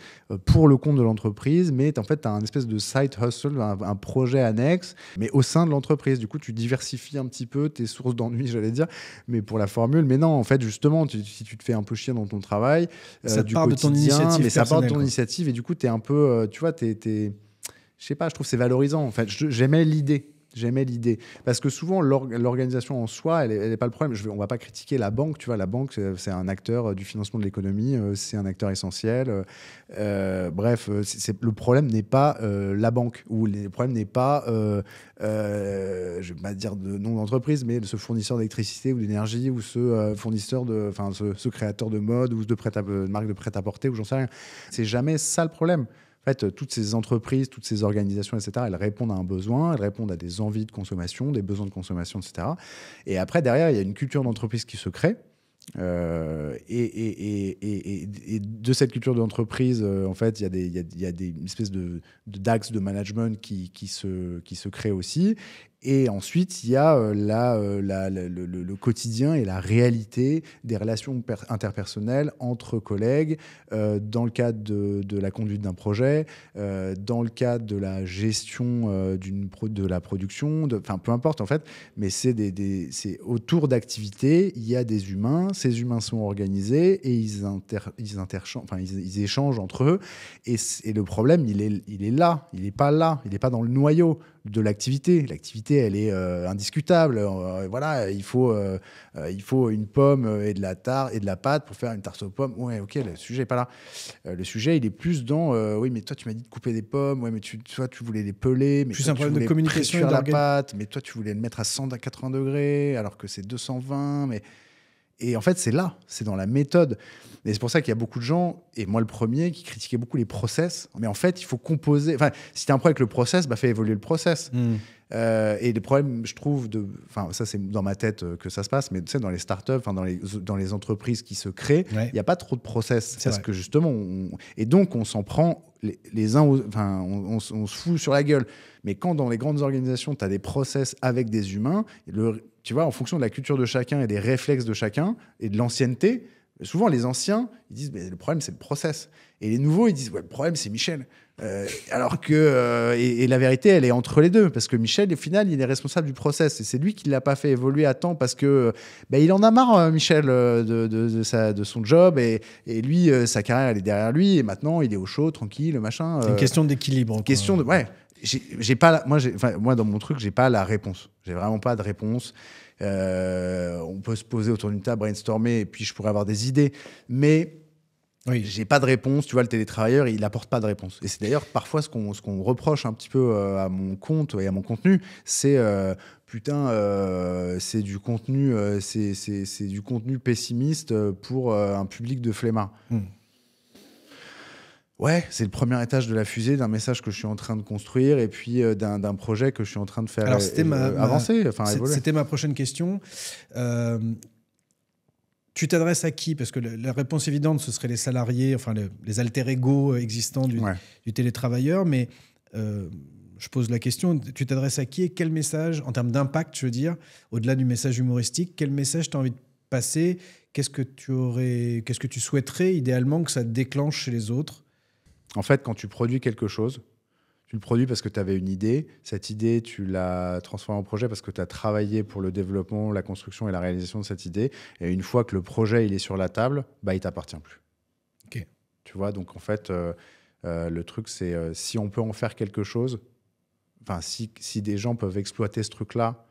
pour le compte de l'entreprise, mais en fait, tu as un espèce de side hustle, un projet annexe, mais au sein de l'entreprise. Du coup, tu diversifies un petit peu tes sources d'ennui, j'allais dire, mais pour la formule. Mais non, en fait, justement, si tu te fais un peu chier dans ton travail, ça du part de ton quotidien, initiative mais ça part de ton personnelle, initiative, et du coup, tu es un peu, tu vois, je sais pas, je trouve que c'est valorisant. En fait, j'aimais l'idée. J'aimais l'idée. Parce que souvent, l'organisation en soi, elle n'est pas le problème. On ne va pas critiquer la banque. Tu vois, la banque, c'est un acteur du financement de l'économie. C'est un acteur essentiel. Bref, le problème n'est pas la banque. Ou le problème n'est pas, je ne vais pas dire de nom d'entreprise, mais ce fournisseur d'électricité ou d'énergie ou ce fournisseur ce créateur de mode ou de marque de prêt-à-porter ou j'en sais rien. C'est jamais ça le problème. En fait, toutes ces entreprises, toutes ces organisations, etc., elles répondent à un besoin, elles répondent à des envies de consommation, des besoins de consommation, etc. Et après, derrière, il y a une culture d'entreprise qui se crée. Et de cette culture d'entreprise, en fait, il y a des espèces d'axes de management qui se créent aussi. Et ensuite, il y a le quotidien et la réalité des relations interpersonnelles entre collègues, dans le cadre de la conduite d'un projet, dans le cadre de la gestion de la production, enfin peu importe en fait, mais c'est autour d'activités, il y a des humains, ces humains sont organisés et ils échangent entre eux. Et le problème, il est là, il n'est pas là, il n'est pas dans le noyau de l'activité. L'activité, elle est indiscutable. Voilà, il faut une pomme et de la tarte et de la pâte pour faire une tarte aux pommes. Ouais, ok, le sujet n'est pas là. Le sujet, il est plus dans oui, mais toi, tu m'as dit de couper des pommes. Ouais, mais toi, tu voulais les peler. Mais plus toi, un problème de communication et la pâte. Mais toi, tu voulais le mettre à 180 degrés alors que c'est 220. Et en fait, c'est dans la méthode. Et c'est pour ça qu'il y a beaucoup de gens, et moi le premier, qui critiquaient beaucoup les process. Mais en fait, il faut composer. Enfin, si tu as un problème avec le process, fais évoluer le process. Et les problèmes, je trouve, ça c'est dans ma tête que ça se passe, mais tu sais, dans les startups, dans les entreprises qui se créent, il n'y a pas trop de process. Parce que justement, et donc on s'en prend les uns, on se fout sur la gueule. Mais quand dans les grandes organisations, tu as des process avec des humains, tu vois, en fonction de la culture de chacun et des réflexes de chacun et de l'ancienneté, souvent les anciens, ils disent mais le problème c'est le process. Et les nouveaux, ils disent ouais, le problème c'est Michel. Alors que et la vérité, elle est entre les deux, parce que Michel, au final, il est responsable du process et c'est lui qui l'a pas fait évoluer à temps parce que il en a marre, Michel, de son job et lui, sa carrière, elle est derrière lui et maintenant il est au chaud, tranquille, machin. C'est une question d'équilibre. Question de ouais. Moi, dans mon truc, j'ai pas la réponse. J'ai vraiment pas de réponse. On peut se poser autour d'une table, brainstormer, et puis je pourrais avoir des idées, mais j'ai pas de réponse. Tu vois, le télétravailleur, il apporte pas de réponse. Et c'est d'ailleurs parfois ce qu'on reproche un petit peu à mon compte et à mon contenu, c'est c'est du contenu, c'est du contenu pessimiste pour un public de flemmards. Ouais, c'est le premier étage de la fusée d'un message que je suis en train de construire et puis d'un projet que je suis en train de faire avancer, évoluer. C'était ma prochaine question. Tu t'adresses à qui? Parce que la réponse évidente, ce serait les salariés, enfin les alter ego existants du télétravailleur. Mais je pose la question, tu t'adresses à qui et quel message, en termes d'impact, je veux dire, au-delà du message humoristique, quel message tu as envie de passer? Qu'est-ce que tu souhaiterais idéalement que ça déclenche chez les autres? En fait, quand tu produis quelque chose, tu le produis parce que tu avais une idée. Cette idée, tu l'as transformée en projet parce que tu as travaillé pour le développement, la construction et la réalisation de cette idée. Et une fois que le projet il est sur la table, il t'appartient plus. Okay. Tu vois, donc en fait, le truc, c'est si on peut en faire quelque chose, si des gens peuvent exploiter ce truc-là,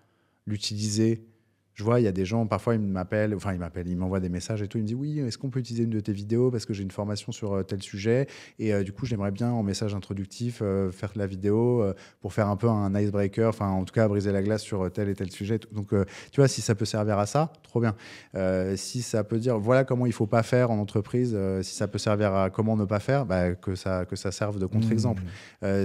l'utiliser. Je vois, il y a des gens, parfois, ils m'envoient des messages et tout. Ils me disent oui, est-ce qu'on peut utiliser une de tes vidéos parce que j'ai une formation sur tel sujet et du coup, j'aimerais bien en message introductif faire de la vidéo pour faire un peu un icebreaker, enfin, en tout cas, briser la glace sur tel et tel sujet. Donc, tu vois, si ça peut servir à ça, trop bien. Si ça peut dire voilà comment il faut pas faire en entreprise, si ça peut servir à comment ne pas faire, que ça serve de contre-exemple.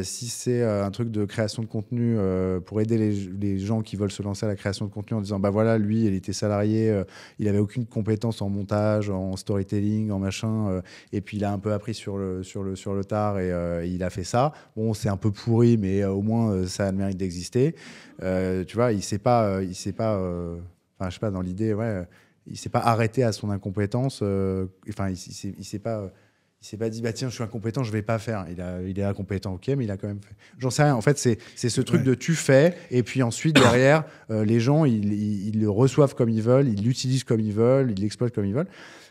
Si c'est un truc de création de contenu pour aider les gens qui veulent se lancer à la création de contenu en disant voilà, lui, il était salarié, il avait aucune compétence en montage, en storytelling, en machin, et puis il a un peu appris sur le tard et il a fait ça. Bon, c'est un peu pourri, mais au moins ça a le mérite d'exister. Tu vois, il sait pas, je sais pas, dans l'idée, ouais. il s'est pas arrêté à son incompétence. Enfin, il s'est pas dit bah tiens, je suis incompétent, je vais pas faire. Il est incompétent, ok, mais il a quand même fait. J'en sais rien. En fait, c'est ce truc de tu fais et puis ensuite derrière, les gens ils le reçoivent comme ils veulent, ils l'utilisent comme ils veulent, ils l'exploitent comme ils veulent.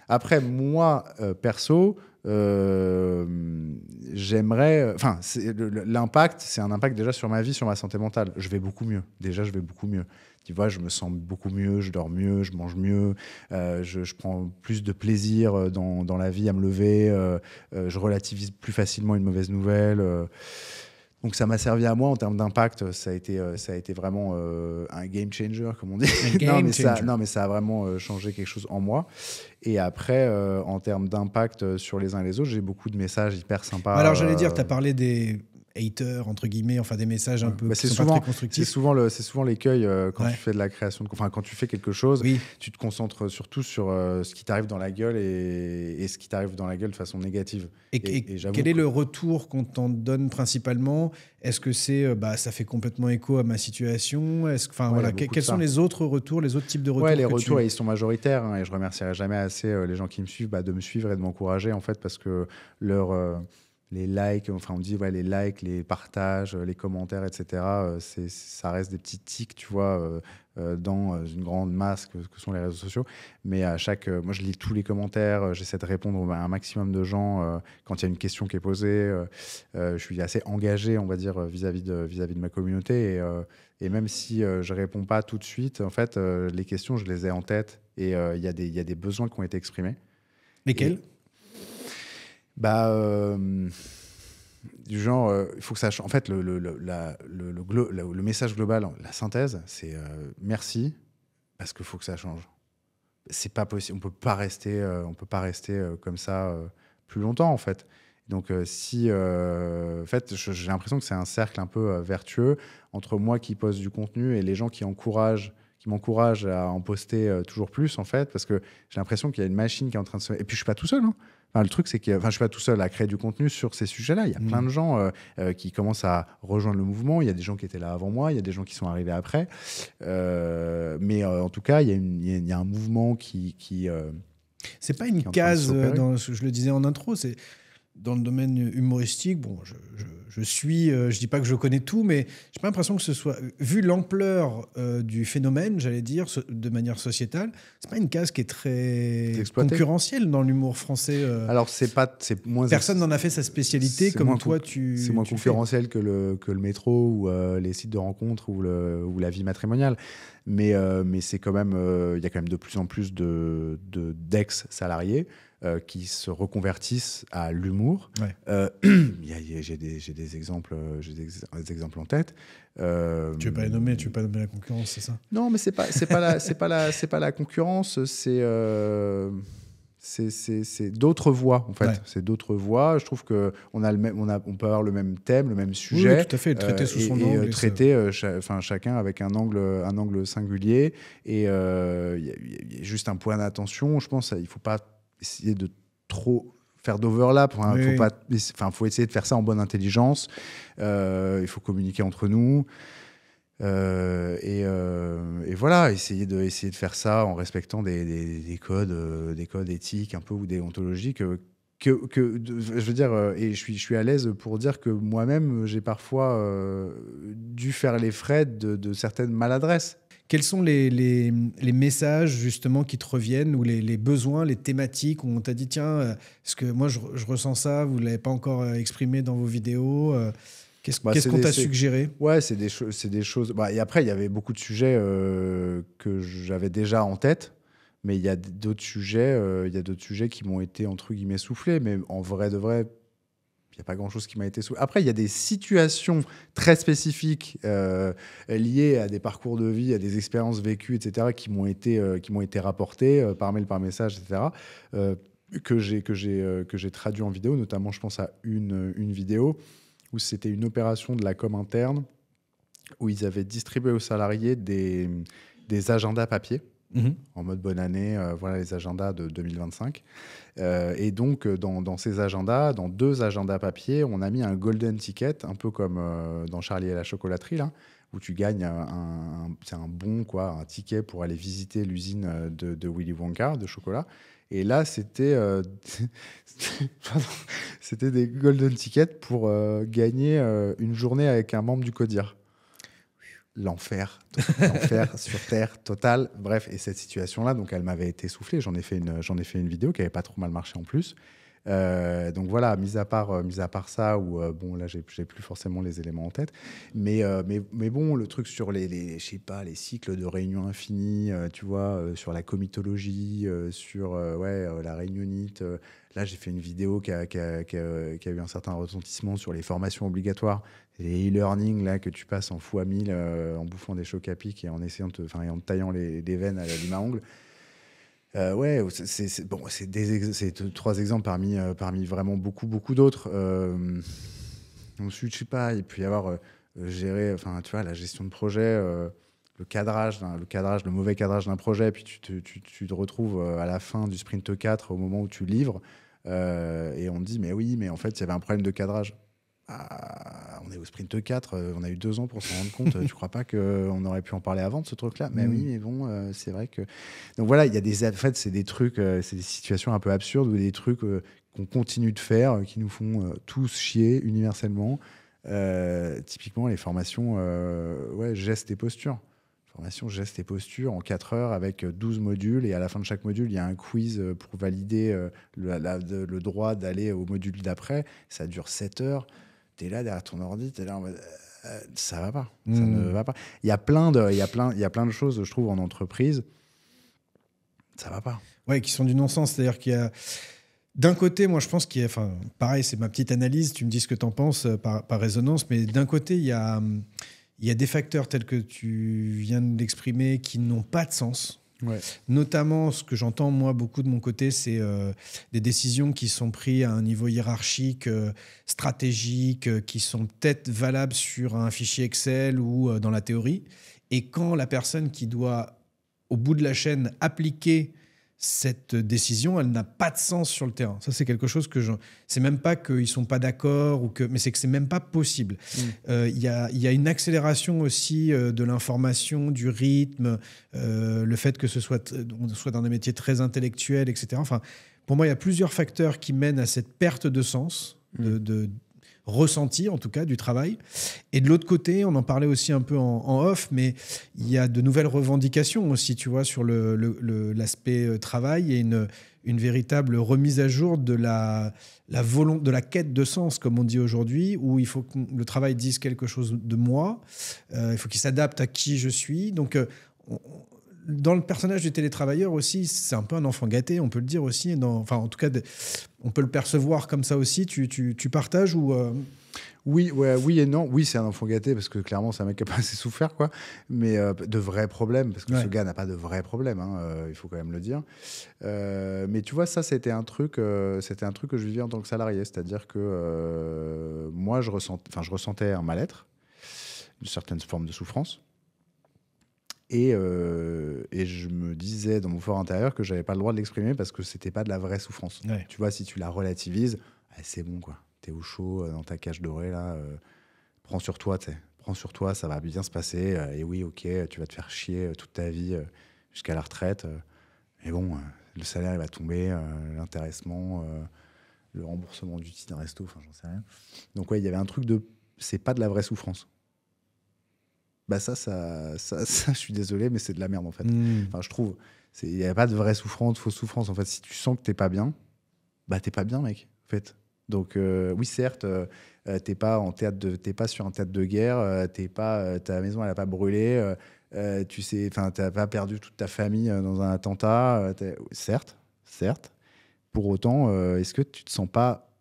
Après, moi perso. J'aimerais. Enfin, l'impact, c'est un impact déjà sur ma vie, sur ma santé mentale. Je vais beaucoup mieux. Déjà, je vais beaucoup mieux. Tu vois, je me sens beaucoup mieux, je dors mieux, je mange mieux, je prends plus de plaisir dans la vie à me lever, je relativise plus facilement une mauvaise nouvelle. Donc ça m'a servi à moi en termes d'impact. Ça a été vraiment un game changer, comme on dit. Non, mais ça a vraiment changé quelque chose en moi. Et après, en termes d'impact sur les uns et les autres, j'ai beaucoup de messages hyper sympas. Alors j'allais dire, tu as parlé des haters, entre guillemets, enfin des messages un peu qui sont pas très constructifs. C'est souvent l'écueil quand tu fais de la création. Enfin, quand tu fais quelque chose, tu te concentres surtout sur ce qui t'arrive dans la gueule et ce qui t'arrive dans la gueule de façon négative. Et quel est le retour qu'on t'en donne principalement ? Est-ce que c'est ça fait complètement écho à ma situation ? Quels sont les autres retours, les autres types de retours ? Les retours, ils sont majoritaires et je remercierai jamais assez les gens qui me suivent de me suivre et de m'encourager en fait parce que les likes, enfin on dit les likes, les partages, les commentaires, etc. Ça reste des petits tics, tu vois, dans une grande masse que sont les réseaux sociaux. Mais à moi je lis tous les commentaires, j'essaie de répondre à un maximum de gens quand il y a une question qui est posée. Je suis assez engagé, on va dire, vis-à-vis de ma communauté. Et même si je réponds pas tout de suite, en fait, les questions, je les ai en tête. Et il y a des besoins qui ont été exprimés. Lesquels ? Du genre, il faut que ça change. En fait, le message global, la synthèse, c'est merci parce qu'il faut que ça change. C'est pas possible. On peut pas rester comme ça plus longtemps, en fait. Donc, en fait, j'ai l'impression que c'est un cercle un peu vertueux entre moi qui poste du contenu et les gens qui m'encouragent à en poster toujours plus, en fait, parce que j'ai l'impression qu'il y a une machine qui est en train de se... Et puis, je suis pas tout seul, hein. Enfin, le truc, c'est que je suis pas tout seul à créer du contenu sur ces sujets-là. Il y a plein de gens qui commencent à rejoindre le mouvement. Il y a des gens qui étaient là avant moi. Il y a des gens qui sont arrivés après. Mais en tout cas, il y a un mouvement qui c'est pas une case, je le disais en intro, c'est dans le domaine humoristique. Bon, je dis pas que je connais tout, mais j'ai pas l'impression que ce soit, vu l'ampleur du phénomène, j'allais dire, de manière sociétale, c'est pas une case qui est très concurrentielle dans l'humour français. Alors c'est moins. Personne n'en a fait sa spécialité comme toi. C'est moins concurrentiel que le métro ou les sites de rencontres ou la vie matrimoniale. Mais c'est quand même, il y a quand même de plus en plus d'ex-salariés qui se reconvertissent à l'humour. Ouais. J'ai des exemples en tête. Tu veux pas les nommer, tu veux pas nommer la concurrence, c'est ça ? Non, mais c'est pas la concurrence, c'est d'autres voix en fait. Ouais. C'est d'autres voix. Je trouve que on peut avoir le même thème, le même sujet. Oui, tout à fait. Traiter sous son angle. Traiter chacun avec un angle singulier. Et il y a juste un point d'attention. Je pense il faut pas essayer de trop faire d'overlap. Faut essayer de faire ça en bonne intelligence. Il faut communiquer entre nous. Et voilà, essayer de faire ça en respectant des codes éthiques un peu ou déontologiques je veux dire, et je suis à l'aise pour dire que moi-même j'ai parfois dû faire les frais de certaines maladresses. Quels sont les messages justement qui te reviennent ou les besoins, les thématiques où on t'a dit tiens, est-ce que moi je ressens ça, vous ne l'avez pas encore exprimé dans vos vidéos Qu'est-ce qu'on t'a suggéré ? Ouais, c'est des choses. Et après, il y avait beaucoup de sujets que j'avais déjà en tête, mais il y a d'autres sujets qui m'ont été entre guillemets soufflés. Mais en vrai de vrai, il n'y a pas grand-chose qui m'a été soufflé. Après, il y a des situations très spécifiques liées à des parcours de vie, à des expériences vécues, etc., qui m'ont été rapportées par mail, par message, etc. Que j'ai traduit en vidéo. Notamment, je pense à une vidéo où c'était une opération de la com interne, où ils avaient distribué aux salariés des agendas papier, en mode bonne année, voilà les agendas de 2025. Et donc, dans ces agendas, dans 2 agendas papier, on a mis un golden ticket, un peu comme dans Charlie et la chocolaterie, là, où tu gagnes c'est un bon, quoi, un ticket pour aller visiter l'usine de Willy Wonka de chocolat. Et là, c'était c'était des golden tickets pour gagner une journée avec un membre du CODIR. L'enfer sur Terre, total. Bref, et cette situation-là, donc elle m'avait été soufflée. J'en ai fait une vidéo qui n'avait pas trop mal marché en plus. Donc voilà, mis à part ça, où bon là j'ai plus forcément les éléments en tête, mais bon, le truc sur je sais pas, les cycles de réunions infinies, tu vois, sur la comitologie, sur la réunionite. Là j'ai fait une vidéo qui a eu un certain retentissement sur les formations obligatoires, les e-learning là que tu passes en fois 1000 en bouffant des chocs à pic et en essayant et en te taillant les veines à la lime à ongles. C'est 3 exemples parmi vraiment beaucoup d'autres. Ensuite, je sais pas, il peut y avoir gérer, tu vois, la gestion de projet, le mauvais cadrage d'un projet, puis tu te retrouves à la fin du sprint 4, au moment où tu livres, et on te dit, mais oui, mais en fait, il y avait un problème de cadrage. On est au sprint 4, on a eu 2 ans pour s'en rendre compte. Tu crois pas qu'on aurait pu en parler avant de ce truc-là? Mais oui, mais bon, c'est vrai que. Donc voilà, il y a en fait, c'est des trucs, c'est des situations un peu absurdes ou des trucs qu'on continue de faire, qui nous font tous chier universellement. Typiquement, les formations gestes et postures. Formation gestes et postures en 4 heures avec 12 modules. Et à la fin de chaque module, il y a un quiz pour valider le droit d'aller au module d'après. Ça dure 7 heures. Tu es là derrière ton ordi, tu es là en mode ça va pas, ça ne va pas. Il y a plein de choses, je trouve, en entreprise, ça va pas. Ouais, qui sont du non-sens. C'est-à-dire qu'il y a d'un côté, moi je pense qu'il y a, pareil, c'est ma petite analyse, tu me dis ce que tu en penses par résonance, mais d'un côté, il y a des facteurs tels que tu viens de l'exprimer qui n'ont pas de sens. Ouais. Notamment, ce que j'entends moi beaucoup de mon côté, c'est des décisions qui sont prises à un niveau hiérarchique, stratégique, qui sont peut-être valables sur un fichier Excel ou dans la théorie. Et quand la personne qui doit, au bout de la chaîne, appliquer cette décision, elle n'a pas de sens sur le terrain. Ça, c'est quelque chose que c'est même pas qu'ils ne sont pas d'accord, mais c'est que c'est même pas possible. Il y a une accélération aussi de l'information, du rythme, le fait que on soit dans des métiers très intellectuels, etc. Enfin, pour moi, il y a plusieurs facteurs qui mènent à cette perte de sens, de ressenti en tout cas du travail. Et de l'autre côté, on en parlait aussi un peu en off, mais il y a de nouvelles revendications aussi, tu vois, sur l'aspect travail et une véritable remise à jour de la quête de sens, comme on dit aujourd'hui, où il faut que le travail dise quelque chose de moi, il faut qu'il s'adapte à qui je suis. Donc, dans le personnage du télétravailleur aussi, c'est un peu un enfant gâté, on peut le dire aussi. En tout cas, on peut le percevoir comme ça aussi. Tu partages ou Oui et non. Oui, c'est un enfant gâté parce que clairement, c'est un mec qui n'a pas assez souffert, quoi. Mais de vrais problèmes, parce que ce gars n'a pas de vrais problèmes, il faut quand même le dire. Mais tu vois, ça, c'était un truc que je vivais en tant que salarié. C'est-à-dire que moi, je ressentais un mal-être, une certaine forme de souffrance. Et je me disais dans mon fort intérieur que j'avais pas le droit de l'exprimer parce que c'était pas de la vraie souffrance. Ouais. Tu vois, si tu la relativises, c'est bon, quoi. T'es au chaud dans ta cage dorée là. Prends sur toi, ça va bien se passer. Et oui, ok, tu vas te faire chier toute ta vie jusqu'à la retraite. Mais bon, le salaire il va tomber, l'intéressement, le remboursement du titre d'un resto, j'en sais rien. Donc ouais, il y avait un truc de, c'est pas de la vraie souffrance. Bah ça, je suis désolé, mais c'est de la merde en fait. Enfin, je trouve, il n'y a pas de vraie souffrance, fausse souffrance. En fait, si tu sens que t'es pas bien, bah t'es pas bien, mec. En fait. Donc oui, certes, t'es pas sur un théâtre de guerre, ta maison elle a pas brûlé, tu sais, enfin t'as pas perdu toute ta famille dans un attentat. Certes. Pour autant, est-ce que tu te sens pas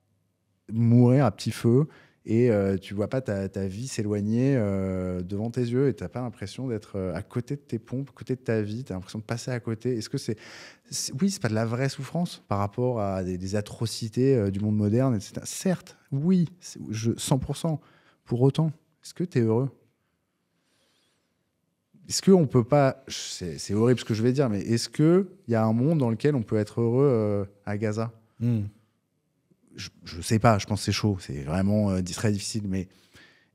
mourir à petit feu? Et tu vois pas ta vie s'éloigner devant tes yeux et t'as pas l'impression d'être à côté de tes pompes, à côté de ta vie, t'as l'impression de passer à côté. Est-ce que oui, c'est pas de la vraie souffrance par rapport à des atrocités du monde moderne, etc. Certes, oui, 100%. Pour autant, est-ce que t'es heureux? Est-ce qu'on peut pas... C'est horrible ce que je vais dire, mais est-ce qu'il y a un monde dans lequel on peut être heureux à Gaza? Je sais pas, je pense que c'est chaud, c'est vraiment très difficile, mais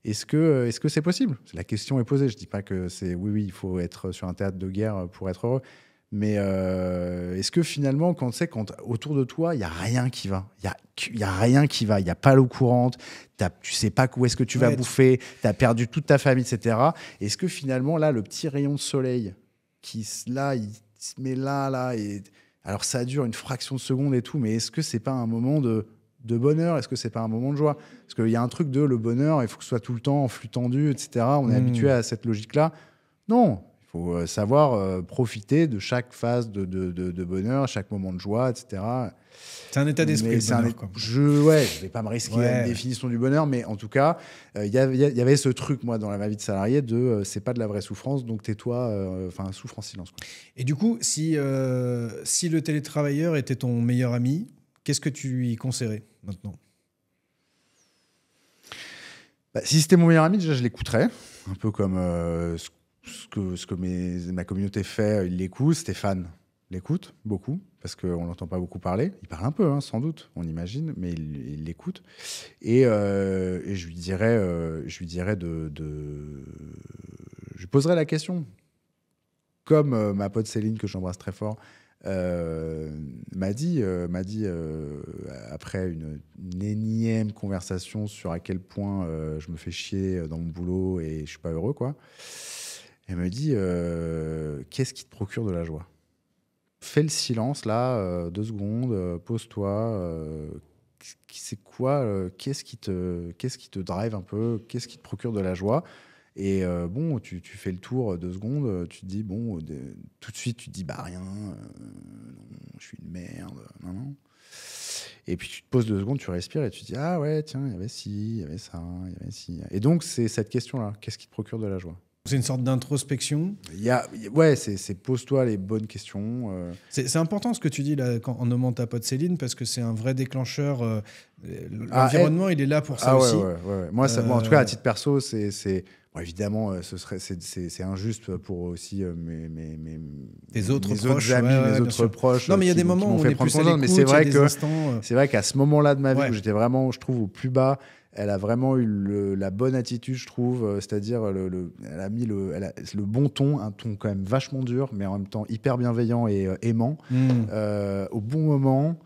Est-ce que c'est possible? La question est posée. Je dis pas que c'est oui, il faut être sur un théâtre de guerre pour être heureux. Mais est-ce que finalement, quand autour de toi, il y a rien qui va, il y a rien qui va, il y a pas l'eau courante, tu sais pas où est-ce que tu vas bouffer, tu as perdu toute ta famille, etc. Est-ce que finalement là, le petit rayon de soleil il se met là et alors ça dure une fraction de seconde et tout, mais est-ce que c'est pas un moment de bonheur? Est-ce que c'est pas un moment de joie? Parce qu'il y a un truc le bonheur, il faut que ce soit tout le temps en flux tendu, etc. On est habitué à cette logique-là. Non, il faut savoir profiter de chaque phase de bonheur, chaque moment de joie, etc. C'est un état d'esprit, le bonheur, quoi. Je vais pas me risquer à une définition du bonheur, mais en tout cas, il y avait ce truc, moi, dans ma vie de salarié, c'est pas de la vraie souffrance, donc tais-toi, souffre en silence, quoi. Et du coup, si le télétravailleur était ton meilleur ami, qu'est-ce que tu lui conseillerais maintenant? Si c'était mon meilleur ami, déjà, je l'écouterais. Un peu comme ce que ma communauté fait, il l'écoute. Stéphane l'écoute beaucoup, parce qu'on l'entend pas beaucoup parler. Il parle un peu, hein, sans doute, on imagine, mais il l'écoute. Et je lui dirais je lui poserais la question. Comme ma pote Céline, que j'embrasse très fort, m'a dit après une énième conversation sur à quel point je me fais chier dans mon boulot et je suis pas heureux, quoi. Elle me dit qu'est-ce qui te procure de la joie? Fais le silence là, 2 secondes, pose-toi. C'est quoi qu'est-ce qui te drive un peu? Qu'est-ce qui te procure de la joie? Et tu fais le tour 2 secondes, tu te dis, tout de suite, tu te dis, rien, non, je suis une merde, non. Et puis tu te poses 2 secondes, tu respires et tu te dis, ah ouais, tiens, il y avait ci, il y avait ça, il y avait ci. Et donc, c'est cette question-là, qu'est-ce qui te procure de la joie? C'est une sorte d'introspection. C'est pose-toi les bonnes questions. C'est important ce que tu dis là, en nommant ta pote Céline, parce que c'est un vrai déclencheur. L'environnement, il est là pour ça aussi. Ouais. Moi, en tout cas, à titre perso, évidemment, c'est injuste pour aussi mes autres amis, mes autres proches. Non, mais il y a des moments où on est plus à l'écoute, mais c'est vrai c'est vrai qu'à ce moment-là de ma vie où j'étais vraiment, je trouve, au plus bas, elle a vraiment eu la bonne attitude, je trouve. C'est-à-dire, elle a mis le bon ton, un ton quand même vachement dur, mais en même temps hyper bienveillant et aimant, au bon moment.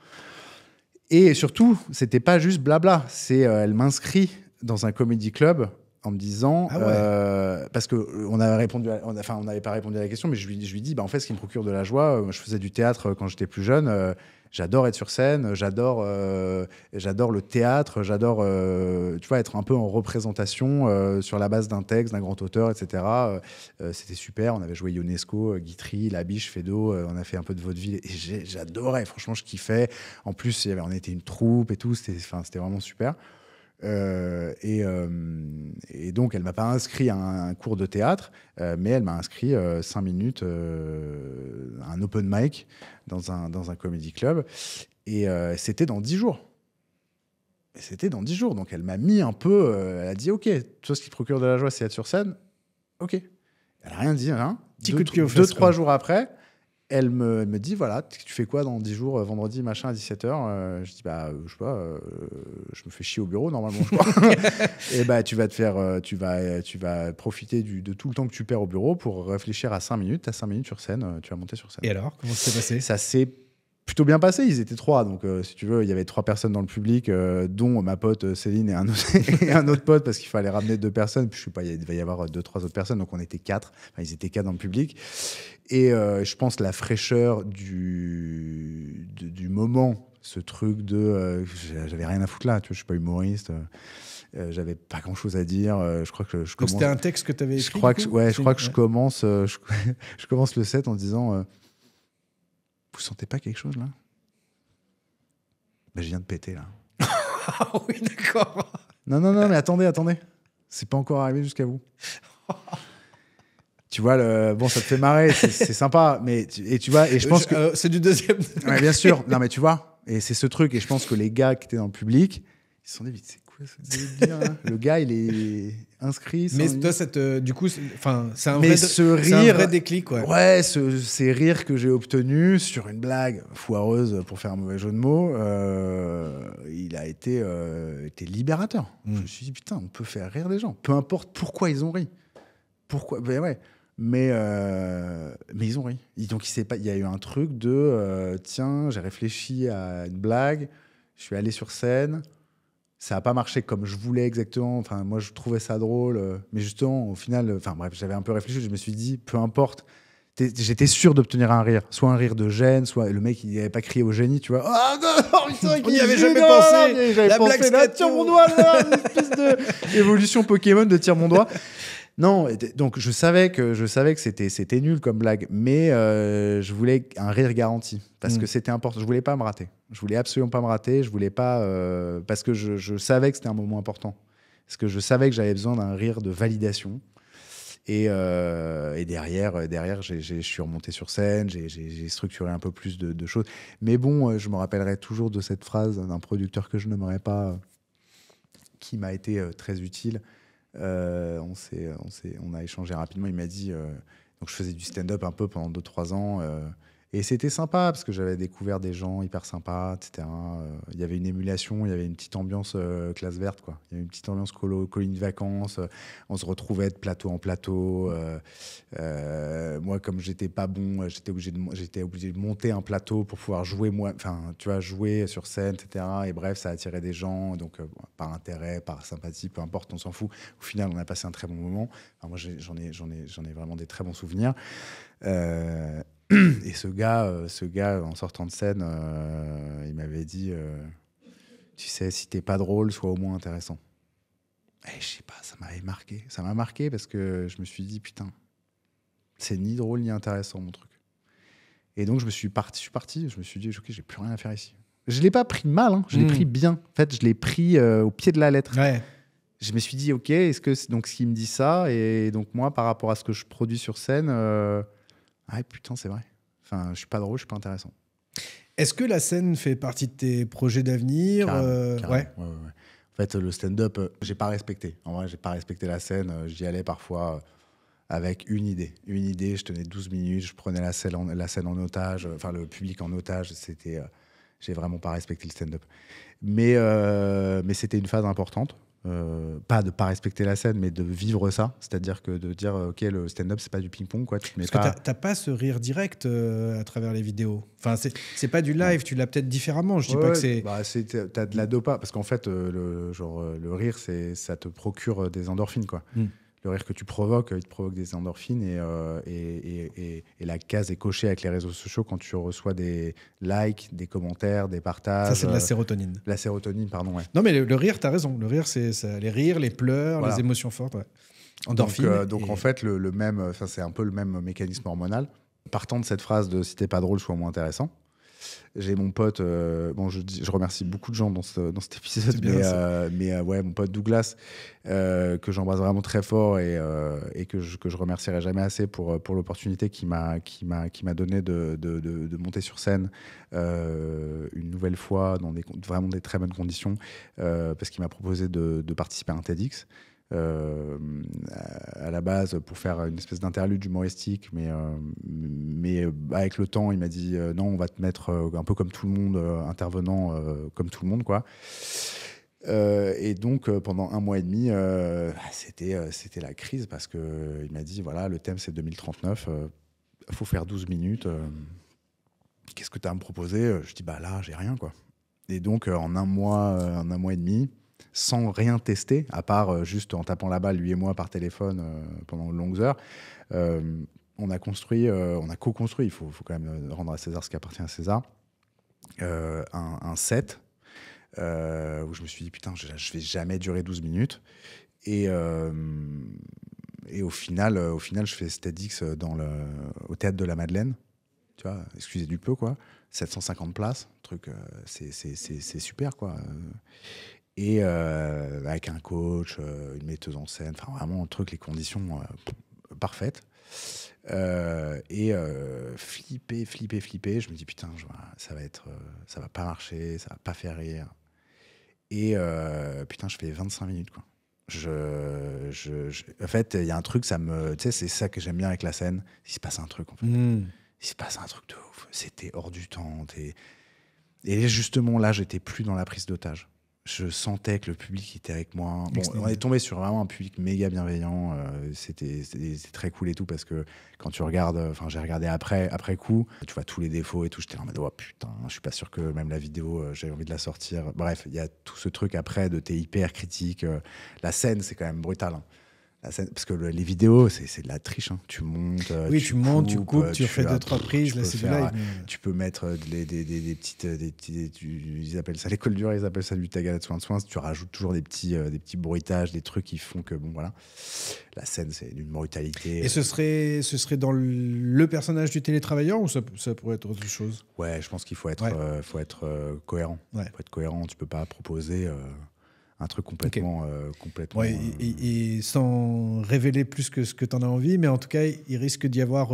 Et surtout, c'était pas juste blabla. Elle m'inscrit dans un comedy club en me disant, parce qu'on n'avait pas répondu à la question, mais je lui dis, en fait, ce qui me procure de la joie, je faisais du théâtre quand j'étais plus jeune, j'adore être sur scène, j'adore le théâtre, j'adore être un peu en représentation sur la base d'un texte, d'un grand auteur, etc. C'était super, on avait joué Ionesco, Guitry, Labiche, Fédo, on a fait un peu de vaudeville, et j'adorais, franchement, je kiffais. En plus, on était une troupe et tout, c'était vraiment super. Et donc, elle ne m'a pas inscrit à un cours de théâtre, mais elle m'a inscrit 5 minutes à un open mic dans un comedy club. Et c'était dans 10 jours. Donc, elle m'a mis un peu... elle a dit, OK, toi, ce qui te procure de la joie, c'est être sur scène. OK. Elle n'a rien dit. Hein. 2-3 jours après... Elle me dit, voilà, tu fais quoi dans 10 jours, vendredi, machin, à 17h? Je dis, je sais pas, je me fais chier au bureau, normalement, je crois. Et tu vas profiter de tout le temps que tu perds au bureau pour réfléchir à 5 minutes. Tu as 5 minutes sur scène, tu vas monter sur scène. Et alors, comment ça s'est passé? Ça s'est plutôt bien passé. Ils étaient 3, donc si tu veux, il y avait 3 personnes dans le public, dont ma pote Céline et un autre pote, parce qu'il fallait ramener 2 personnes. Puis je sais pas, il devait y avoir 2-3 autres personnes, donc on était 4. Enfin, ils étaient 4 dans le public. Et je pense la fraîcheur du moment, ce truc j'avais rien à foutre là, tu vois, je suis pas humoriste. J'avais pas grand chose à dire. Je crois que je commence. C'était un texte que tu avais écrit. Je crois que je commence le set en disant. Vous sentez pas quelque chose là? Je viens de péter là. Ah oui, d'accord. Non, mais attendez. C'est pas encore arrivé jusqu'à vous. Tu vois, ça te fait marrer, c'est sympa, mais tu vois, et je pense que c'est du deuxième. Ouais, bien sûr. Non, mais tu vois, et c'est ce truc, et je pense que les gars qui étaient dans le public, ils se sont dit, c'est quoi ça veut dire, hein. Le gars, il est inscrit. Mais toi, du coup, c'est un vrai déclic, quoi. Ouais, ces rires que j'ai obtenus sur une blague foireuse, pour faire un mauvais jeu de mots, il a été libérateur. Je me suis dit, putain, on peut faire rire les gens. Peu importe pourquoi ils ont ri. Pourquoi? Ben ouais. Mais ils ont ri. Donc, il y a eu un truc de tiens, j'ai réfléchi à une blague, je suis allé sur scène, ça n'a pas marché comme je voulais exactement. Enfin, moi, je trouvais ça drôle, mais justement, au final, bref, j'avais un peu réfléchi, je me suis dit, peu importe, j'étais sûr d'obtenir un rire, soit un rire de gêne, soit le mec, il n'avait pas crié au génie, tu vois. Ah non, putain, il n'y avait jamais pensé. J'avais pensé là, tire mon doigt, là, une espèce de évolution Pokémon de tire mon doigt. Non, donc je savais que c'était nul comme blague, mais je voulais un rire garanti parce que c'était important. Je voulais pas me rater. Je voulais absolument pas me rater. Je voulais pas parce que je savais que c'était un moment important. Parce que je savais que j'avais besoin d'un rire de validation. Et derrière, je suis remonté sur scène. J'ai structuré un peu plus de choses. Mais bon, je me rappellerai toujours de cette phrase d'un producteur que je nommerai pas, qui m'a été très utile. On a échangé rapidement. Il m'a dit, donc je faisais du stand-up un peu pendant 2-3 ans, et c'était sympa parce que j'avais découvert des gens hyper sympas, etc. Il y avait une émulation, il y avait une petite ambiance classe verte, quoi. Il y avait une petite ambiance colonie de vacances. On se retrouvait de plateau en plateau. Moi, comme j'étais pas bon, j'étais obligé de monter un plateau pour pouvoir jouer jouer sur scène, etc. Et bref, ça attirait des gens, donc par intérêt, par sympathie, peu importe, on s'en fout. Au final, on a passé un très bon moment. Enfin, moi, j'en ai vraiment des très bons souvenirs. Et ce gars, en sortant de scène, il m'avait dit, tu sais, si t'es pas drôle, sois au moins intéressant. Et je sais pas, ça m'avait marqué. Ça m'a marqué parce que je me suis dit, putain, c'est ni drôle ni intéressant, mon truc. Et donc, je suis parti. Je me suis dit, ok, j'ai plus rien à faire ici. Je l'ai pas pris mal, hein, je l'ai pris bien. En fait, je l'ai pris au pied de la lettre. Ouais. Je me suis dit, ok, est-ce que donc s'il me dit ça, et donc moi, par rapport à ce que je produis sur scène, putain, c'est vrai. Enfin, je suis pas drôle, je suis pas intéressant. Est-ce que la scène fait partie de tes projets d'avenir? Carrément. Ouais. En fait, le stand-up, j'ai pas respecté. En vrai, j'ai pas respecté la scène. J'y allais parfois avec une idée. Je tenais 12 minutes, je prenais la scène en otage, enfin le public en otage. J'ai vraiment pas respecté le stand-up. Mais c'était une phase importante. Pas de pas respecter la scène, mais de vivre ça, c'est-à-dire que de dire ok, le stand-up c'est pas du ping-pong, quoi. Parce que t'as pas ce rire direct à travers les vidéos. Enfin, c'est pas du live, tu l'as peut-être différemment. Je dis pas que c'est. T'as de la dopa, parce qu'en fait le rire, ça te procure des endorphines, quoi. Le rire que tu provoques, il te provoque des endorphines, et la case est cochée avec les réseaux sociaux quand tu reçois des likes, des commentaires, des partages. Ça, c'est de la sérotonine. La sérotonine, pardon, ouais. Non, mais le rire, t'as raison. Le rire, c'est ça, les rires, les pleurs, voilà. Les émotions fortes, ouais. Endorphines. Donc en fait, le même, c'est un peu le même mécanisme hormonal. Partant de cette phrase de si t'es pas drôle, sois moins intéressant. J'ai mon pote, je remercie beaucoup de gens dans cet épisode, mais mon pote Douglas, que j'embrasse vraiment très fort, et que je remercierai jamais assez pour l'opportunité qui m'a donné de monter sur scène une nouvelle fois dans vraiment des très bonnes conditions, parce qu'il m'a proposé de participer à un TEDx. À la base pour faire une espèce d'interlude humoristique, mais avec le temps il m'a dit non, on va te mettre un peu comme tout le monde, intervenant comme tout le monde, quoi. Et donc pendant 1 mois et demi, c'était la crise, parce que il m'a dit voilà, le thème c'est 2039, faut faire 12 minutes, qu'est-ce que tu as à me proposer? Je dis là j'ai rien, quoi. Et donc en un mois et demi, sans rien tester, à part juste en tapant la balle, lui et moi, par téléphone pendant de longues heures, on a co-construit, il faut quand même rendre à César ce qui appartient à César, un set où je me suis dit, putain, je vais jamais durer 12 minutes. Et au final, je fais ce TEDx au Théâtre de la Madeleine, tu vois, excusez du peu, quoi, 750 places, truc, c'est super, quoi. Et avec un coach, une metteuse en scène, enfin vraiment un truc, les conditions parfaites. Flipper. Je me dis putain, ça va pas marcher, ça va pas faire rire. Et putain, je fais 25 minutes, quoi. En fait, il y a un truc, tu sais, c'est ça que j'aime bien avec la scène. Il se passe un truc, en fait. Il se passe un truc de ouf. C'était hors du temps. Et justement, là, j'étais plus dans la prise d'otage. Je sentais que le public était avec moi. Bon, on est tombé sur vraiment un public méga bienveillant. C'était très cool et tout, parce que quand tu regardes, enfin, j'ai regardé après coup, tu vois tous les défauts et tout. J'étais en mode, oh putain, je suis pas sûr que même la vidéo, j'avais envie de la sortir. Bref, il y a tout ce truc après de t'es hyper critique. La scène, c'est quand même brutal, hein. Parce que les vidéos, c'est de la triche, hein. Tu montes, tu montes, tu coupes, tu refais 2-3 prises. Là, c'est du live. Tu peux mettre des petites, ils appellent ça l'école dure, ils appellent ça du tag à la soin. Tu rajoutes toujours des petits bruitages, des trucs qui font que bon voilà. La scène, c'est d'une brutalité. Et ce serait dans le personnage du télétravailleur, ou ça pourrait être autre chose? Ouais, je pense qu'il faut être cohérent. Ouais. Faut être cohérent. Tu peux pas proposer un truc complètement. Ouais, et sans révéler plus que ce que tu en as envie, mais en tout cas, il risque d'y avoir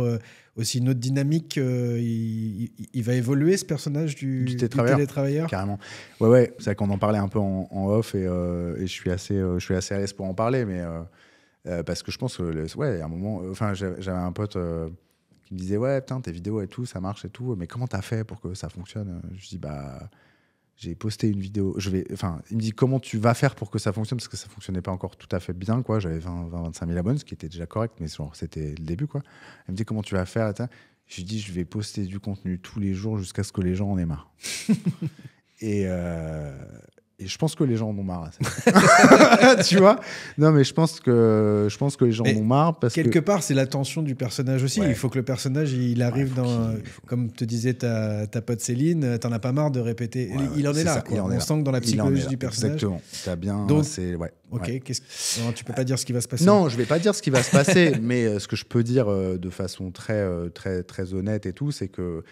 aussi une autre dynamique. Il va évoluer, ce personnage du télétravailleur. Carrément. Ouais, c'est vrai qu'on en parlait un peu en off, et je suis assez à l'aise pour en parler, mais parce que je pense que, ouais, à un moment, enfin, j'avais un pote qui me disait, ouais, putain, tes vidéos et tout, ça marche et tout, mais comment t'as fait pour que ça fonctionne? Je dis, bah. J'ai posté une vidéo. Il me dit, comment tu vas faire pour que ça fonctionne? Parce que ça ne fonctionnait pas encore tout à fait bien, quoi. J'avais 25 000 abonnés, ce qui était déjà correct, mais c'était le début, quoi. Il me dit, comment tu vas faire? Je lui dis, je vais poster du contenu tous les jours jusqu'à ce que les gens en aient marre. Et je pense que les gens en ont marre. Tu vois? Non, mais je pense que les gens en ont marre. Parce quelque part, c'est l'attention du personnage aussi. Ouais. Il faut que le personnage, il arrive comme te disait ta pote Céline, t'en as pas marre de répéter. Ouais, il en est là, quoi. On sent que dans la psychologie du personnage. Exactement. T'as bien. Donc, ok. Ouais. Non, tu peux pas dire ce qui va se passer. Non, je vais pas dire ce qui va se passer, mais ce que je peux dire de façon très honnête et tout, c'est que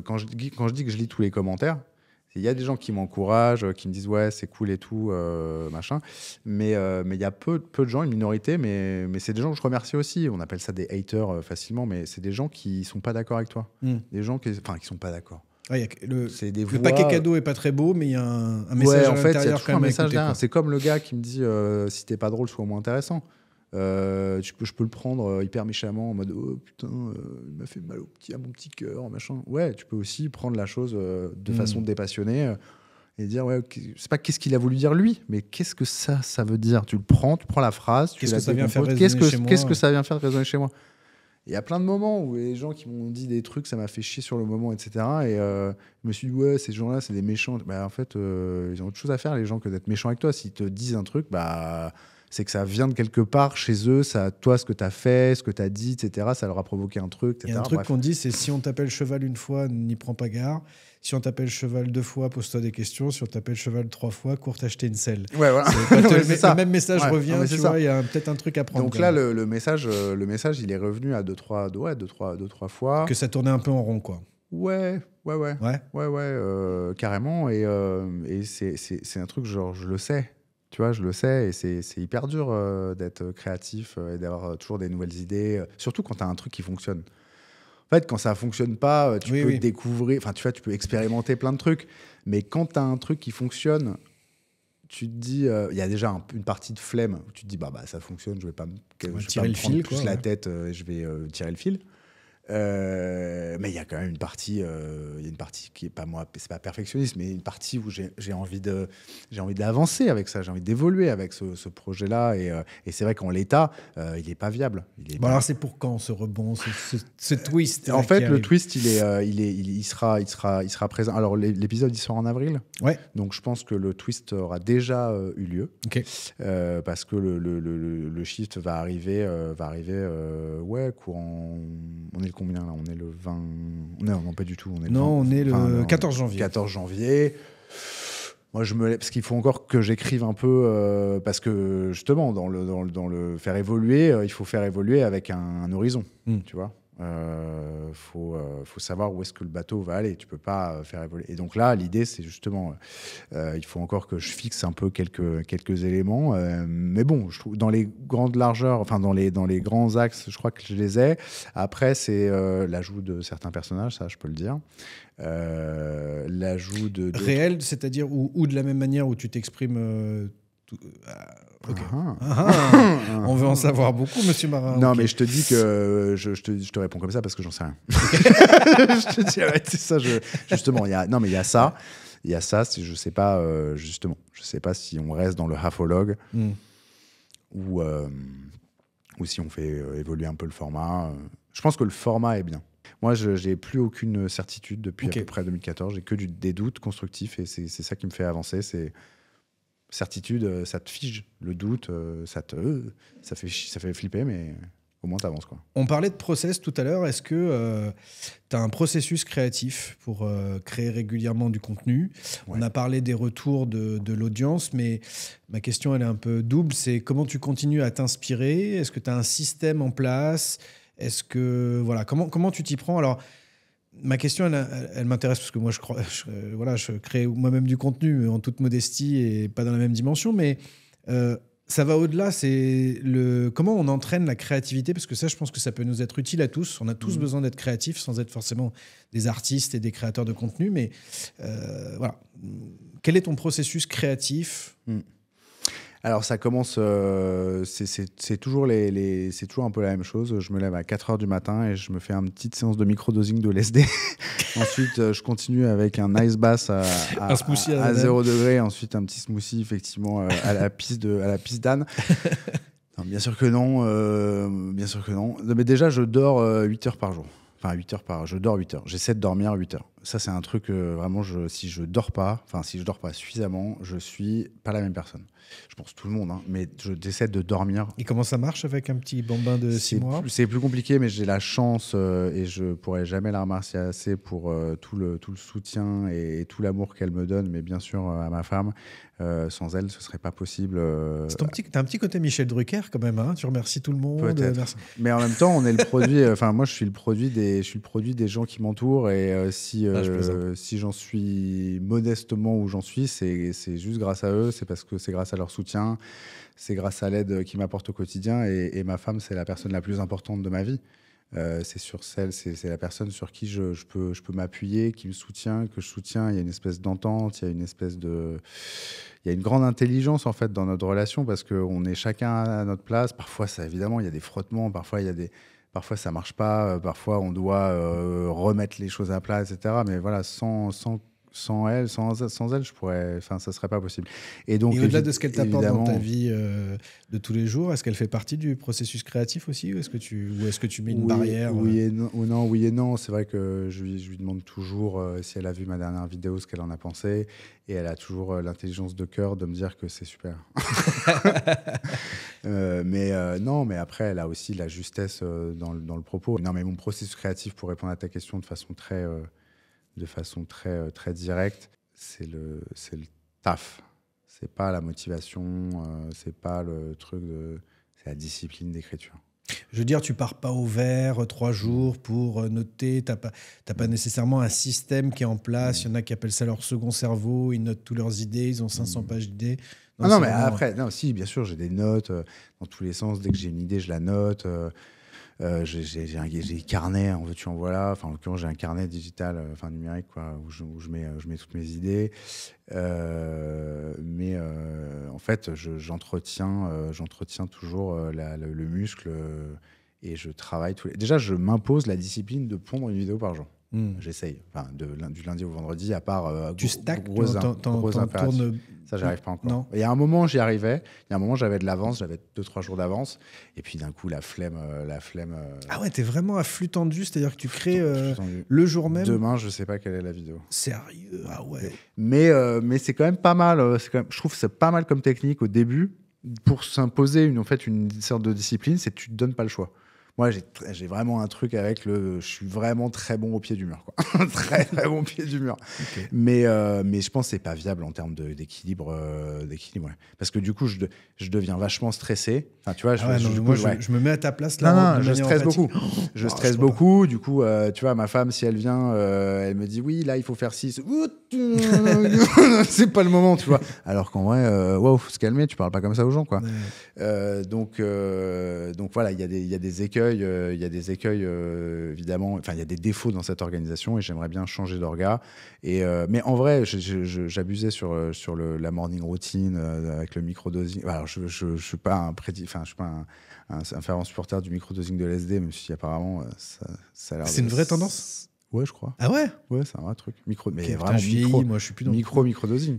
quand je dis que je lis tous les commentaires, il y a des gens qui m'encouragent, qui me disent ouais, c'est cool et tout, machin. Mais il y a peu de gens, une minorité, mais c'est des gens que je remercie aussi. On appelle ça des haters facilement, mais c'est des gens qui sont pas d'accord avec toi. Des gens qui sont pas d'accord. Ouais, le paquet cadeau est pas très beau, mais il y a un message à l'intérieur quand même. Un message derrière. C'est comme le gars qui me dit si t'es pas drôle, sois au moins intéressant. Je peux le prendre hyper méchamment en mode oh putain il m'a fait mal à mon petit cœur, machin. Ouais, tu peux aussi prendre la chose de façon dépassionnée et dire ouais, c'est pas qu'est-ce qu'il a voulu dire lui, mais qu'est-ce que ça veut dire. Tu prends la phrase, qu'est-ce que ça vient faire résonner chez moi. Qu'est-ce que ça vient faire résonner chez moi. Il y a plein de moments où les gens qui m'ont dit des trucs, ça m'a fait chier sur le moment, etc. Et je me suis dit, ouais, ces gens-là, c'est des méchants. Bah, en fait, ils ont autre chose à faire, les gens, que d'être méchants avec toi. S'ils te disent un truc, bah, c'est que ça vient de quelque part chez eux. Ça, toi, ce que tu as fait, ce que tu as dit, etc., ça leur a provoqué un truc, etc. Il y a un truc qu'on dit, c'est si on t'appelle cheval une fois, n'y prends pas garde. Si on t'appelle cheval 2 fois, pose-toi des questions. Si on t'appelle cheval 3 fois, cours t'acheter une selle. Ouais, voilà. Le même message revient, tu vois, il y a peut-être un truc à prendre. Donc là, le message, il est revenu à 2-3 fois. Que ça tournait un peu en rond, quoi. Ouais, carrément. Et c'est un truc, genre, je le sais. Tu vois, je le sais, et c'est hyper dur d'être créatif et d'avoir toujours des nouvelles idées, surtout quand tu as un truc qui fonctionne. En fait, quand ça fonctionne pas, tu peux découvrir, enfin, tu vois, tu peux expérimenter plein de trucs. Mais quand tu as un truc qui fonctionne, tu te dis, il y a déjà une partie de flemme où tu te dis, bah ça fonctionne, je vais pas tirer le fil, plus la tête, je vais tirer le fil. Mais il y a quand même une partie qui est pas moi, c'est pas perfectionniste, mais une partie où j'ai envie d'avancer avec ça, j'ai envie d'évoluer avec ce projet-là, et c'est vrai qu'en l'état, il est pas viable. Alors c'est pour quand ce rebond, ce twist? En fait, le twist, il sera présent. Alors l'épisode il sort en avril, donc je pense que le twist aura déjà eu lieu, parce que le shift va arriver, courant. On est combien là? On est le 20. Non, pas du tout. On est le 14 janvier. 14 janvier. Moi, parce qu'il faut encore que j'écrive un peu, parce que justement, dans le faire évoluer, il faut faire évoluer avec un horizon, tu vois. Faut savoir où est-ce que le bateau va aller. Tu peux pas faire évoluer. Et donc là, l'idée, c'est justement, il faut encore que je fixe un peu quelques éléments. Mais bon, je trouve dans les grandes largeurs, enfin dans les grands axes, je crois que je les ai. Après, c'est l'ajout de certains personnages, ça, je peux le dire. L'ajout de réel, c'est-à-dire ou de la même manière où tu t'exprimes. Ok. On veut en savoir beaucoup, monsieur Marin. Non, okay. mais je te dis que je te réponds comme ça parce que j'en sais rien. Je te dis, c'est ça. Justement, il y a ça. Il y a ça. Je sais pas. Justement, je sais pas si on reste dans le hafologue ou si on fait évoluer un peu le format. Je pense que le format est bien. Moi, je n'ai plus aucune certitude depuis à peu près 2014. J'ai que des doutes constructifs et c'est ça qui me fait avancer. C'est certitude, ça te fige. Le doute, ça fait flipper, mais au moins, tu avances. On parlait de process tout à l'heure. Est-ce que tu as un processus créatif pour créer régulièrement du contenu ? On a parlé des retours de l'audience, mais ma question, elle est un peu double. C'est comment tu continues à t'inspirer ? Est-ce que tu as un système en place ? Est-ce que, voilà, comment tu t'y prends ? Alors, ma question, elle m'intéresse parce que moi, je crée moi-même du contenu en toute modestie et pas dans la même dimension, mais ça va au-delà. C'est comment on entraîne la créativité, parce que ça, je pense que ça peut nous être utile à tous. On a tous besoin d'être créatifs sans être forcément des artistes et des créateurs de contenu, mais voilà. Quel est ton processus créatif ? Alors, ça commence, c'est toujours c'est toujours un peu la même chose. Je me lève à 4h du matin et je me fais une petite séance de microdosing de LSD. Ensuite, je continue avec un ice bath à 0 degré. Ensuite, un petit smoothie, effectivement, à la piste d'âne. Non, bien sûr que non. Bien sûr que non. Mais déjà, je dors 8 heures par jour. Enfin, 8 heures je dors 8 heures. J'essaie de dormir 8 heures. Ça, c'est un truc, vraiment, si je dors pas suffisamment, je suis pas la même personne. Je pense tout le monde, hein, mais j'essaie de dormir. Et comment ça marche avec un petit bambin de 6 mois ? C'est plus compliqué, mais j'ai la chance, et je pourrais jamais la remercier assez pour tout le soutien et tout l'amour qu'elle me donne, mais bien sûr à ma femme. Sans elle, ce serait pas possible. T'as un petit côté Michel Drucker quand même, hein ? Tu remercies tout le monde. Peut-être. Merci. Mais en même temps, on est le produit. Enfin, moi, je suis le produit des gens qui m'entourent, et si j'en suis modestement où j'en suis, c'est juste grâce à eux. C'est parce que c'est grâce à leur soutien, c'est grâce à l'aide qu'ils m'apportent au quotidien. Et ma femme, c'est la personne la plus importante de ma vie. C'est la personne sur qui je peux m'appuyer, qui me soutient, que je soutiens. Il y a une espèce d'entente, il y a une grande intelligence en fait dans notre relation, parce qu'on est chacun à notre place. Parfois, évidemment, il y a des frottements, parfois ça marche pas, parfois on doit remettre les choses à plat, etc. Mais voilà, sans elle, ça serait pas possible. Et au-delà de ce qu'elle t'apporte dans ta vie de tous les jours, est-ce qu'elle fait partie du processus créatif aussi, ou est-ce que tu mets une barrière ? Oui et non. C'est vrai que je lui demande toujours si elle a vu ma dernière vidéo, ce qu'elle en a pensé, et elle a toujours l'intelligence de cœur de me dire que c'est super. Non, mais après, elle a aussi la justesse dans le propos. Non, mais mon processus créatif, pour répondre à ta question de façon très directe, c'est le taf. C'est pas la motivation, c'est pas le truc c'est la discipline d'écriture. Je veux dire, tu pars pas au vert 3 jours pour noter. T'as pas nécessairement un système qui est en place. Il y en a qui appellent ça leur second cerveau. Ils notent toutes leurs idées. Ils ont 500 pages d'idées. Non, mais après, si, bien sûr, j'ai des notes dans tous les sens. Dès que j'ai une idée, je la note. J'ai des carnets, en veux-tu en voilà. Enfin, en l'occurrence, j'ai un carnet digital, numérique, quoi, où je mets toutes mes idées. Mais en fait, j'entretiens toujours le muscle, et je travaille Déjà, je m'impose la discipline de pondre une vidéo par jour. J'essaye, du lundi au vendredi, à part tu stacks, gros impératifs. Ça, j'arrive pas encore. Non. Il y a un moment, j'y arrivais. Il y a un moment, j'avais de l'avance, j'avais 2-3 jours d'avance. Et puis d'un coup, la flemme. Ah ouais, t'es vraiment à flux tendu, c'est-à-dire que tu crées le jour même. Demain, je sais pas quelle est la vidéo. Sérieux ? Ah ouais. Mais c'est quand même pas mal. Je trouve que c'est pas mal comme technique au début pour s'imposer une sorte de discipline. C'est que tu te donnes pas le choix. Moi, j'ai vraiment un truc avec je suis vraiment très bon au pied du mur, quoi. Très, très bon au pied du mur. Okay. Mais je pense que c'est pas viable en termes d'équilibre. Ouais. Parce que du coup, je deviens vachement stressé. Enfin, tu vois, je me mets à ta place là. Non, je stresse beaucoup. Je stresse beaucoup. Du coup, tu vois, ma femme, si elle vient, elle me dit oui, là, il faut faire 6. C'est pas le moment, tu vois. Alors qu'en vrai, faut se calmer. Tu parles pas comme ça aux gens, quoi. Ouais. Donc voilà, il y a des écueils. Il y a des écueils, évidemment. Enfin, il y a des défauts dans cette organisation et j'aimerais bien changer d'orga. Mais en vrai, j'abusais sur la morning routine avec le microdosing. Alors, je suis pas un fervent supporter du microdosing de LSD, même si apparemment ça a l'air. C'est une vraie tendance. Ouais, je crois. Ah ouais? Ouais, c'est un vrai truc. Mais vraiment moi je suis plus dans microdosing.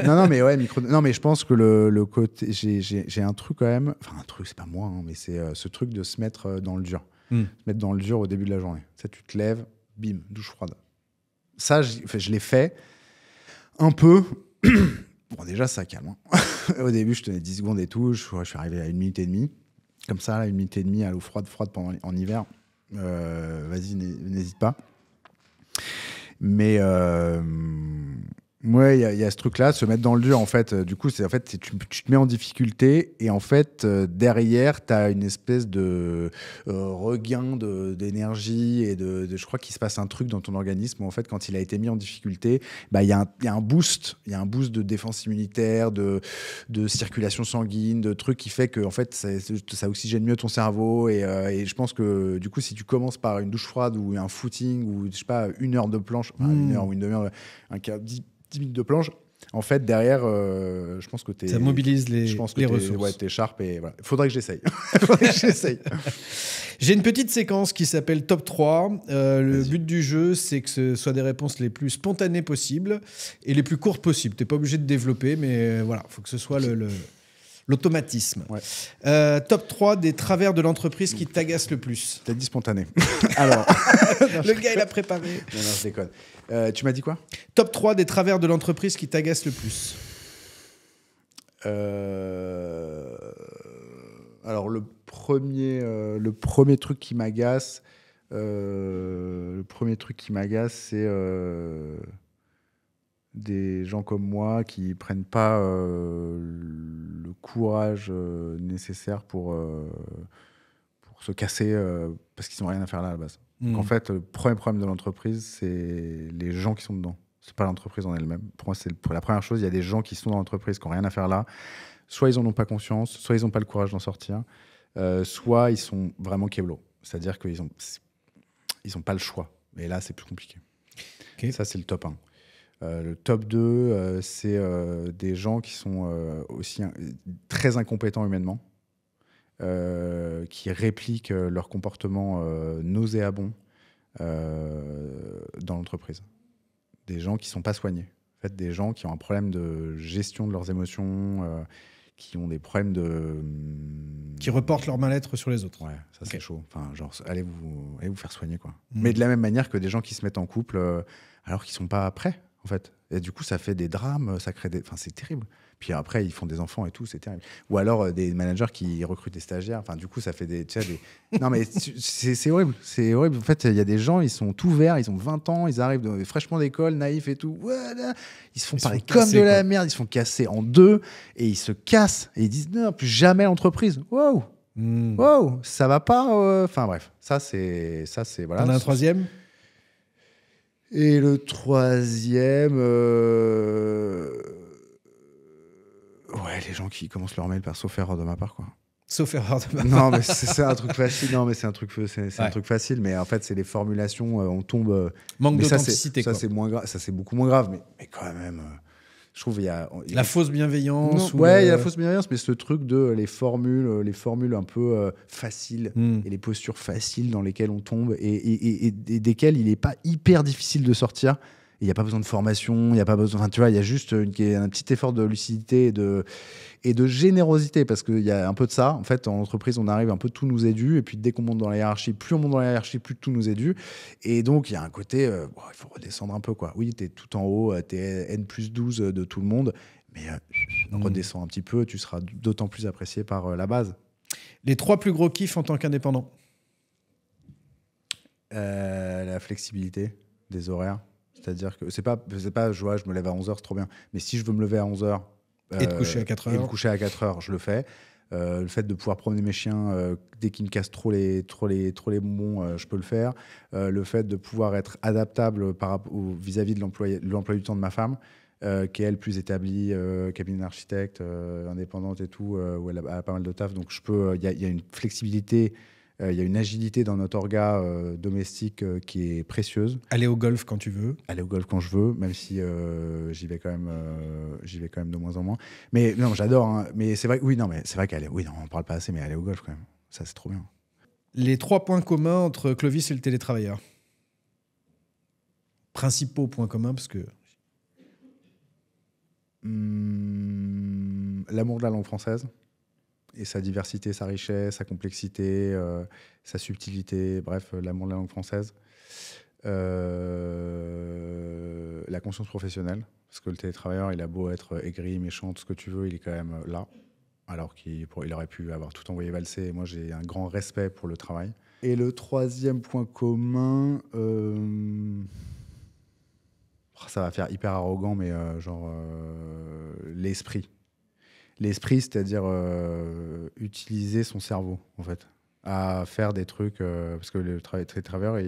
non, mais ouais, non, mais je pense que le côté, j'ai un truc quand même. Enfin, un truc, c'est pas moi, hein, mais c'est ce truc de se mettre dans le dur. Se mettre dans le dur au début de la journée. Ça, tu te lèves, bim, douche froide. Ça, je l'ai fait un peu. Bon, déjà, ça calme. Hein. Au début, je tenais 10 secondes et tout. Je suis arrivé à 1 minute et demie. Comme ça, là, 1 minute et demie à l'eau froide en hiver. Vas-y, n'hésite pas. Mais ouais, il y a ce truc-là, se mettre dans le dur, en fait. Du coup, tu te mets en difficulté et en fait, derrière, tu as une espèce de regain d'énergie et je crois qu'il se passe un truc dans ton organisme où, en fait, quand il a été mis en difficulté, il y a un boost. Il y a un boost de défense immunitaire, de circulation sanguine, de trucs qui fait que, en fait, ça oxygène mieux ton cerveau. Et je pense que, du coup, si tu commences par une douche froide ou un footing ou, je sais pas, 1 heure de planche, 1 heure ou une demi-heure, 10 minutes de planche, en fait, derrière, je pense que ça mobilise les ressources. Ouais, t'es sharp et voilà. Faudrait que j'essaye. J'ai une petite séquence qui s'appelle Top 3. Le but du jeu, c'est que ce soit des réponses les plus spontanées possibles et les plus courtes possibles. T'es pas obligé de développer, mais voilà, il faut que ce soit l'automatisme. Ouais. Top 3 des travers de l'entreprise qui t'agacent le plus. T'as dit spontané. Alors, le gars, il a préparé. Non, je déconne. Tu m'as dit quoi? Top 3 des travers de l'entreprise qui t'agacent le plus. Alors, le premier truc qui m'agace, c'est des gens comme moi qui prennent pas le courage nécessaire pour se casser parce qu'ils n'ont rien à faire là à la base. Donc, en fait, le premier problème de l'entreprise, c'est les gens qui sont dedans. C'est pas l'entreprise en elle-même. Pour moi, c'est la première chose. Il y a des gens qui sont dans l'entreprise qui n'ont rien à faire là. Soit ils n'en ont pas conscience, soit ils n'ont pas le courage d'en sortir, soit ils sont vraiment keblo. C'est-à-dire qu'ils ont pas le choix. Et là, c'est plus compliqué. Okay. Ça, c'est le top 1. Le top 2, c'est des gens qui sont aussi très incompétents humainement, qui répliquent leur comportement nauséabond dans l'entreprise. Des gens qui ne sont pas soignés. En fait, des gens qui ont un problème de gestion de leurs émotions, qui ont des problèmes qui reportent leur mal-être sur les autres. Ouais, ça c'est chaud. Enfin, genre, allez vous faire soigner, quoi. Mais de la même manière que des gens qui se mettent en couple alors qu'ils ne sont pas prêts, en fait. Et du coup, ça fait des drames, ça crée Enfin, c'est terrible. Puis après, ils font des enfants et tout, c'est terrible. Ou alors des managers qui recrutent des stagiaires. Enfin, du coup, ça fait des... Non, mais c'est horrible. C'est horrible. En fait, il y a des gens, ils sont tout verts, ils ont 20 ans, ils arrivent fraîchement d'école, naïfs et tout. Voilà. Ils se font parler comme de la merde, ils se font casser en deux et ils se cassent. Et ils disent, non, plus jamais l'entreprise. Wow. Wow, ça va pas. Enfin, bref. Ça, c'est voilà. T'en as un troisième ? Et le troisième... Ouais, les gens qui commencent leur mail par sauf erreur de ma part, quoi. Sauf erreur de ma part. Non, mais c'est un truc facile. Non, mais c'est un truc facile. Mais en fait, c'est les formulations. On tombe. Manque d'authenticité. Ça, c'est moins grave. Ça, c'est beaucoup moins grave. Mais quand même, je trouve il y a la fausse bienveillance. Il y a la fausse bienveillance, mais ce truc de les formules un peu faciles et les postures faciles dans lesquelles on tombe et desquelles il n'est pas hyper difficile de sortir. Il n'y a pas besoin de formation, il n'y a pas besoin. Enfin, tu vois, il y a juste un petit effort de lucidité et de générosité, parce qu'il y a un peu de ça. En fait, en entreprise, on arrive un peu, tout nous est dû. Et puis, dès qu'on monte dans la hiérarchie, plus on monte dans la hiérarchie, plus tout nous est dû. Et donc, il y a un côté, il faut redescendre un peu, quoi. Oui, tu es tout en haut, tu es N+12 de tout le monde, mais redescends un petit peu, tu seras d'autant plus apprécié par la base. Les 3 plus gros kiffs en tant qu'indépendant. La flexibilité des horaires. C'est-à-dire que c'est pas je me lève à 11h, c'est trop bien. Mais si je veux me lever à 11h et te coucher à 4h. Et me coucher à 4h, je le fais. Le fait de pouvoir promener mes chiens dès qu'ils me cassent trop les bonbons, je peux le faire. Le fait de pouvoir être adaptable vis-à-vis de l'emploi du temps de ma femme, qui est elle plus établie, cabinet d'architecte, indépendante et tout, où elle a pas mal de taf. Donc il y a une flexibilité, il y a une agilité dans notre orga domestique qui est précieuse. Aller au golf quand tu veux. Aller au golf quand je veux, même si j'y vais quand même de moins en moins. Mais non, j'adore. Hein. Mais c'est vrai, c'est vrai qu'aller, oui, non, on parle pas assez, mais aller au golf quand même, ça c'est trop bien. Les 3 points communs entre Clovis et le télétravailleur. Principaux points communs, parce que l'amour de la langue française et sa diversité, sa richesse, sa complexité, sa subtilité, bref, l'amour de la langue française. La conscience professionnelle, parce que le télétravailleur, il a beau être aigri, méchant, tout ce que tu veux, il est quand même là, alors qu'il aurait pu avoir tout envoyé valser. Et moi, j'ai un grand respect pour le travail. Et le 3e point commun, ça va faire hyper arrogant, mais l'esprit. L'esprit, c'est-à-dire utiliser son cerveau, en fait, à faire des trucs, parce que le télétravailleur,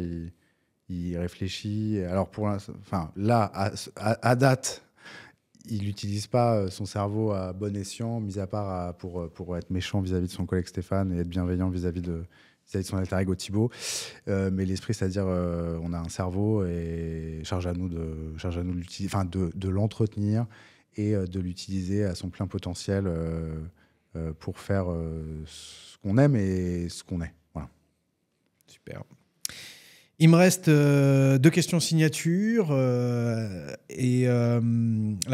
il réfléchit. Alors, là, à date, il n'utilise pas son cerveau à bon escient, mis à part pour être méchant vis-à-vis de son collègue Stéphane et être bienveillant vis-à-vis de son alter ego Thibaut. Mais l'esprit, c'est-à-dire, on a un cerveau et charge à nous de l'utiliser, enfin, de l'entretenir et de l'utiliser à son plein potentiel pour faire ce qu'on aime et ce qu'on est. Voilà. Super. Il me reste 2 questions signature. La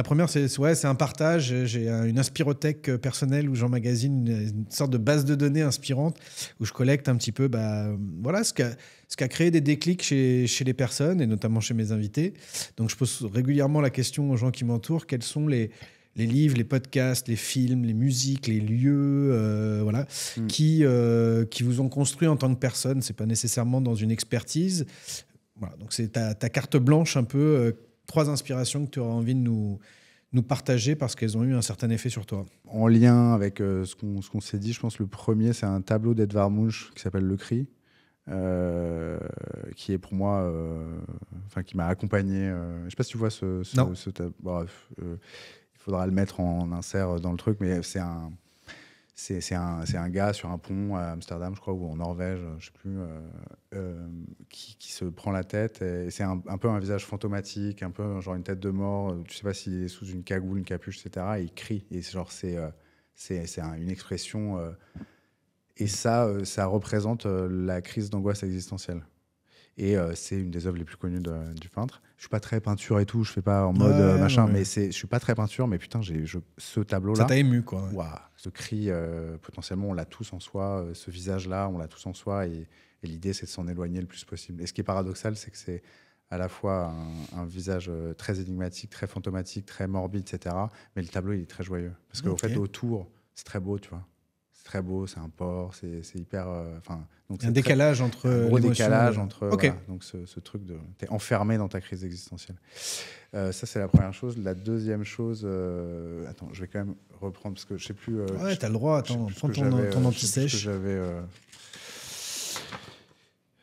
première, c'est un partage. J'ai une inspirothèque personnelle où j'emmagasine une sorte de base de données inspirante où je collecte un petit peu ce qui a créé des déclics chez les personnes et notamment chez mes invités. Donc, je pose régulièrement la question aux gens qui m'entourent, quels sont les livres, les podcasts, les films, les musiques, les lieux, qui vous ont construit en tant que personne. C'est pas nécessairement dans une expertise. Voilà, donc c'est ta carte blanche un peu, 3 inspirations que tu auras envie de nous partager parce qu'elles ont eu un certain effet sur toi. En lien avec ce qu'on s'est dit, je pense que le premier, c'est un tableau d'Edvard Munch qui s'appelle Le Cri, qui est pour moi, qui m'a accompagné. Je sais pas si tu vois ce tableau. Il faudra le mettre en insert dans le truc, mais c'est un gars sur un pont à Amsterdam, je crois, ou en Norvège, je sais plus, qui se prend la tête. Et c'est un peu un visage fantomatique, un peu genre une tête de mort. Tu sais pas s'il est sous une cagoule, une capuche, etc. Et il crie. Et c'est une expression. Et ça représente la crise d'angoisse existentielle. Et c'est une des œuvres les plus connues du peintre. Je suis pas très peinture et tout, je fais pas en mode machin, mais je suis pas très peinture, mais putain, ce tableau-là. Ça t'a ému, quoi. Ouais. Wow, ce cri, potentiellement, on l'a tous en soi. Ce visage-là, on l'a tous en soi. Et l'idée, c'est de s'en éloigner le plus possible. Et ce qui est paradoxal, c'est que c'est à la fois un visage très énigmatique, très fantomatique, très morbide, etc. Mais le tableau, il est très joyeux. Parce qu'en fait, autour, c'est très beau, tu vois. C'est très beau, c'est un port, c'est hyper. Donc un décalage entre. Un gros décalage entre. Okay. Voilà, donc ce truc de. T'es enfermé dans ta crise existentielle. Ça, c'est la première chose. La deuxième chose. Attends, je vais quand même reprendre parce que je sais plus. Ouais, t'as le droit. Attends, prends ton anti-sèche. J'avais.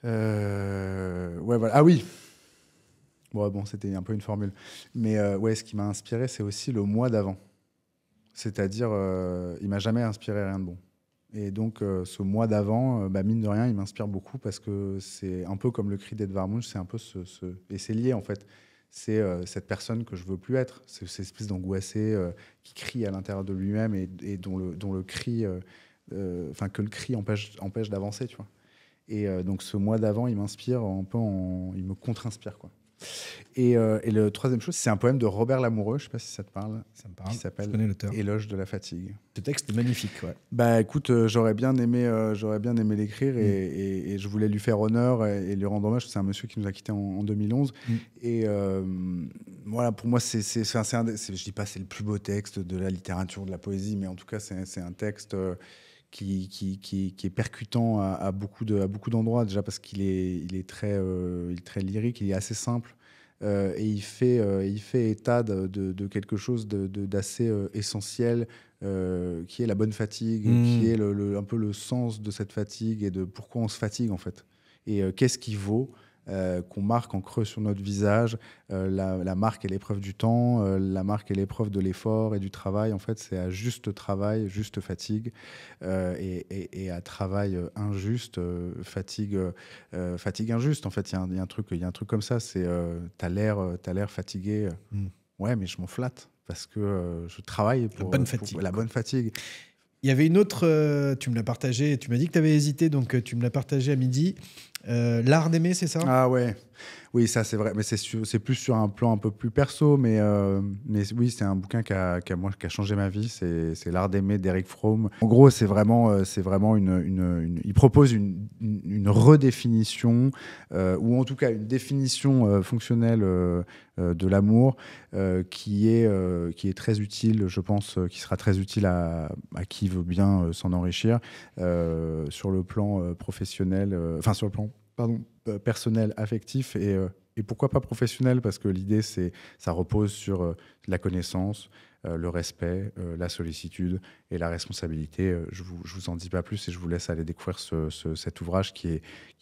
Ouais, voilà. Ah oui! Bon, c'était un peu une formule. Mais ce qui m'a inspiré, c'est aussi le mois d'avant. C'est-à-dire, il m'a jamais inspiré rien de bon. Et donc, ce mois d'avant, mine de rien, il m'inspire beaucoup parce que c'est un peu comme le cri d'Edvard Munch, c'est un peu et c'est lié, en fait. C'est cette personne que je veux plus être, c'est cette espèce d'angoissé qui crie à l'intérieur de lui-même et dont le cri, que le cri empêche d'avancer, tu vois. Et donc, ce mois d'avant, il m'inspire un peu, il me contre-inspire, quoi. Et le troisième chose, c'est un poème de Robert Lamoureux, je ne sais pas si ça te parle, qui s'appelle Éloge de la fatigue. Ce texte est magnifique, ouais. Bah écoute, j'aurais bien aimé l'écrire et je voulais lui faire honneur et lui rendre hommage. C'est un monsieur qui nous a quittés en 2011. Et voilà, pour moi, je dis pas c'est le plus beau texte de la littérature, de la poésie, mais en tout cas, c'est un texte qui est percutant à beaucoup d'endroits, déjà parce qu'il il est très lyrique, il est assez simple. Et il fait état de quelque chose d'assez essentiel, qui est la bonne fatigue, qui est un peu le sens de cette fatigue et de pourquoi on se fatigue en fait. Et qu'est-ce qui vaut qu'on marque en creux sur notre visage la marque et l'épreuve du temps, la marque et l'épreuve de l'effort et du travail. En fait, c'est à juste travail, juste fatigue, et à travail injuste, fatigue injuste. En fait, il y a un truc comme ça. C'est t'as l'air fatigué. Ouais, mais je m'en flatte parce que je travaille pour la bonne fatigue. Il y avait une autre, tu me l'as partagé, tu m'as dit que tu avais hésité, donc tu me l'as partagé à midi. L'art d'aimer, c'est ça ? Ah ouais, oui, ça c'est vrai, mais c'est plus sur un plan un peu plus perso, mais oui, c'est un bouquin qui a changé ma vie, c'est L'art d'aimer d'Eric Fromm. En gros, c'est vraiment il propose une redéfinition, ou en tout cas une définition fonctionnelle de l'amour, qui est très utile, je pense, qui sera très utile à qui veut bien s'en enrichir sur le plan professionnel, enfin sur le plan personnel, affectif et pourquoi pas professionnel, parce que l'idée ça repose sur la connaissance, le respect, la sollicitude et la responsabilité. Je vous en dis pas plus et je vous laisse aller découvrir cet ouvrage qui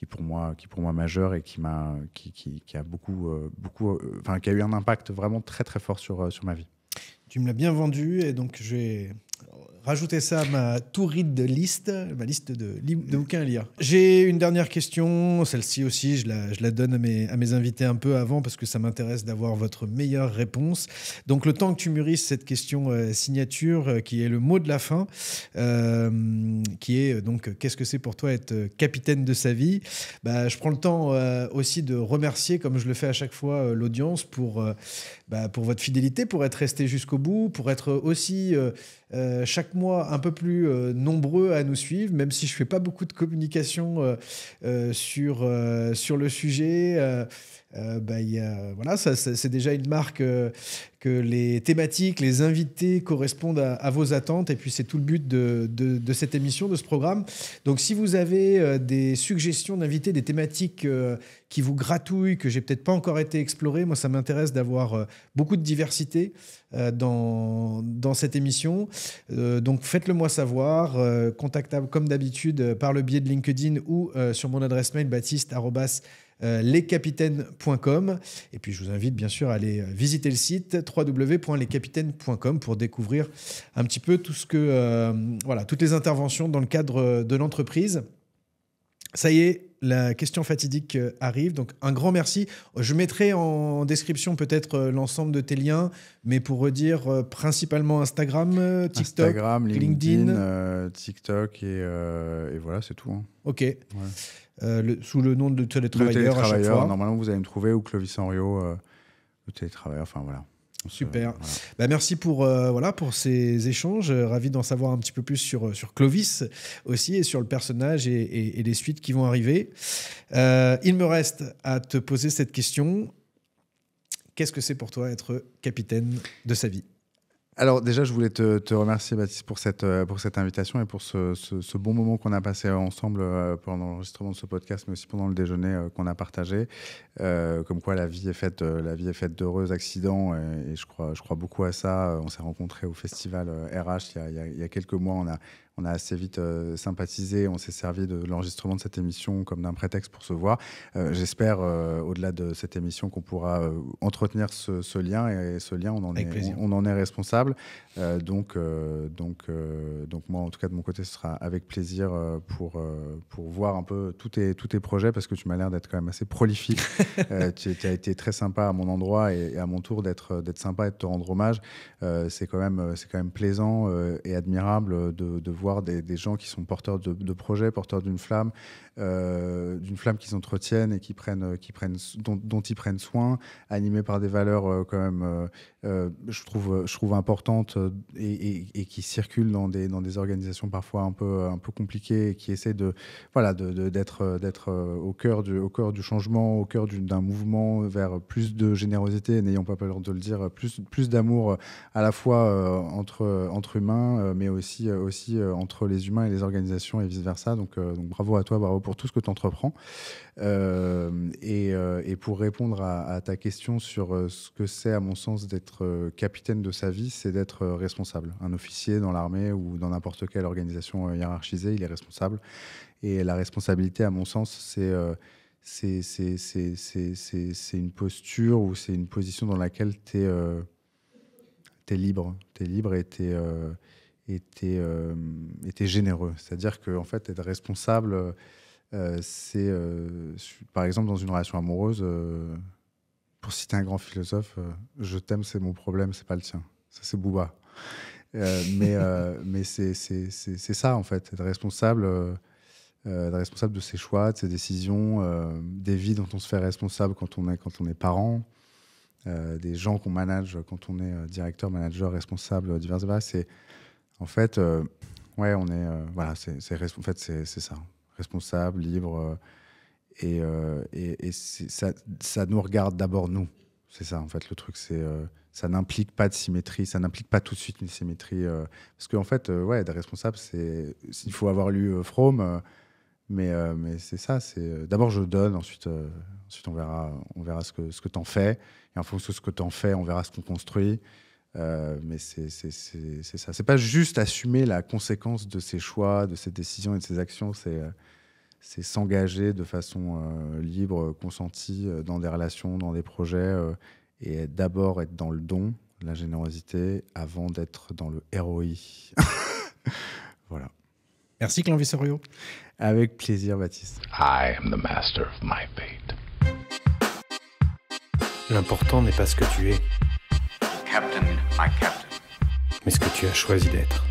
pour moi majeur et qui a qui a eu un impact vraiment très très fort sur ma vie. Tu me l'as bien vendu et donc je vais rajouter ça à ma to-read list, ma liste de bouquins à lire. J'ai une dernière question, celle-ci aussi, je la donne à mes invités un peu avant parce que ça m'intéresse d'avoir votre meilleure réponse. Donc le temps que tu mûrisses cette question signature, qui est le mot de la fin, qui est donc qu'est-ce que c'est pour toi être capitaine de sa vie ? Je prends le temps aussi de remercier, comme je le fais à chaque fois, l'audience pour votre fidélité, pour être resté jusqu'au bout, pour être aussi chaque mois un peu plus nombreux à nous suivre, même si je ne fais pas beaucoup de communication sur le sujet. Voilà, c'est déjà une marque que les thématiques, les invités correspondent à vos attentes. Et puis, c'est tout le but de cette émission, de ce programme. Donc, si vous avez des suggestions d'invités, des thématiques qui vous gratouillent, que j'ai peut-être pas encore été explorées, moi, ça m'intéresse d'avoir beaucoup de diversité dans cette émission. Donc, faites-le moi savoir. Contactable, comme d'habitude, par le biais de LinkedIn ou sur mon adresse mail baptiste@lescapitaines.com. Et puis je vous invite bien sûr à aller visiter le site www.lescapitaines.com pour découvrir un petit peu tout ce que toutes les interventions dans le cadre de l'entreprise. Ça y est, la question fatidique arrive, donc un grand merci. Je mettrai en description peut-être l'ensemble de tes liens, mais pour redire principalement Instagram, TikTok, Instagram, LinkedIn, TikTok et voilà, c'est tout. Hein. Ok. Ouais. Sous le nom de Télétravailleur, à chaque fois. Normalement, vous allez me trouver, ou Clovis Henriot, le Télétravailleur, enfin voilà. Super. Voilà. Merci pour ces échanges. Ravi d'en savoir un petit peu plus sur Clovis aussi et sur le personnage et les suites qui vont arriver. Il me reste à te poser cette question. Qu'est-ce que c'est pour toi être capitaine de sa vie ? Alors déjà, je voulais te remercier, Baptiste, pour cette invitation et pour ce bon moment qu'on a passé ensemble pendant l'enregistrement de ce podcast, mais aussi pendant le déjeuner qu'on a partagé. Comme quoi, la vie est faite d'heureux accidents et je crois beaucoup à ça. On s'est rencontrés au festival RH il y a quelques mois. On a assez vite sympathisé, on s'est servi de l'enregistrement de cette émission comme d'un prétexte pour se voir. J'espère, au-delà de cette émission, qu'on pourra entretenir ce lien, et ce lien, on en est responsable. Donc moi, en tout cas, de mon côté, ce sera avec plaisir pour voir un peu tous tes projets, parce que tu m'as l'air d'être quand même assez prolifique. Tu as été très sympa à mon endroit et à mon tour d'être sympa et de te rendre hommage. C'est quand même plaisant et admirable de voir des gens qui sont porteurs de projets, porteurs d'une flamme qu'ils entretiennent et dont ils prennent soin, animés par des valeurs quand même, je trouve importantes et qui circulent dans des organisations parfois un peu compliquées, et qui essaient d'être au cœur du changement, au cœur d'un mouvement vers plus de générosité, n'ayons pas peur de le dire, plus d'amour à la fois entre humains, mais aussi entre les humains et les organisations et vice-versa. Donc bravo à toi, bravo pour tout ce que tu entreprends. Et pour répondre à ta question sur ce que c'est, à mon sens, d'être capitaine de sa vie, c'est d'être responsable. Un officier dans l'armée ou dans n'importe quelle organisation hiérarchisée, il est responsable. Et la responsabilité, à mon sens, c'est une posture ou c'est une position dans laquelle tu es libre. Tu es libre et tu es généreux. C'est-à-dire qu'en fait, être responsable, c'est, par exemple, dans une relation amoureuse, pour citer un grand philosophe, je t'aime, c'est mon problème, c'est pas le tien. Ça, c'est Booba. Mais c'est ça, en fait, être responsable de ses choix, de ses décisions, des vies dont on se fait responsable quand on est parent, des gens qu'on manage quand on est directeur, manager, responsable, divers et variés. C'est en fait, ouais, on est, voilà, en fait, c'est ça, responsable, libre, et ça nous regarde d'abord nous. C'est ça, en fait, le truc, ça n'implique pas de symétrie, ça n'implique pas tout de suite une symétrie, parce qu'en fait, ouais, être responsable, il faut avoir lu Fromm. Mais c'est ça, d'abord je donne, ensuite on verra ce que t'en fais, et en fonction de ce que t'en fais, on verra ce qu'on construit. Mais c'est ça. C'est pas juste assumer la conséquence de ses choix, de ses décisions et de ses actions, c'est s'engager de façon libre, consentie, dans des relations, dans des projets, et d'abord être dans le don, la générosité, avant d'être dans le ROI. Voilà. Merci Clan Vissorio. Avec plaisir, Baptiste. I am the master of my fate. L'important n'est pas ce que tu es, Captain, my captain. mais ce que tu as choisi d'être.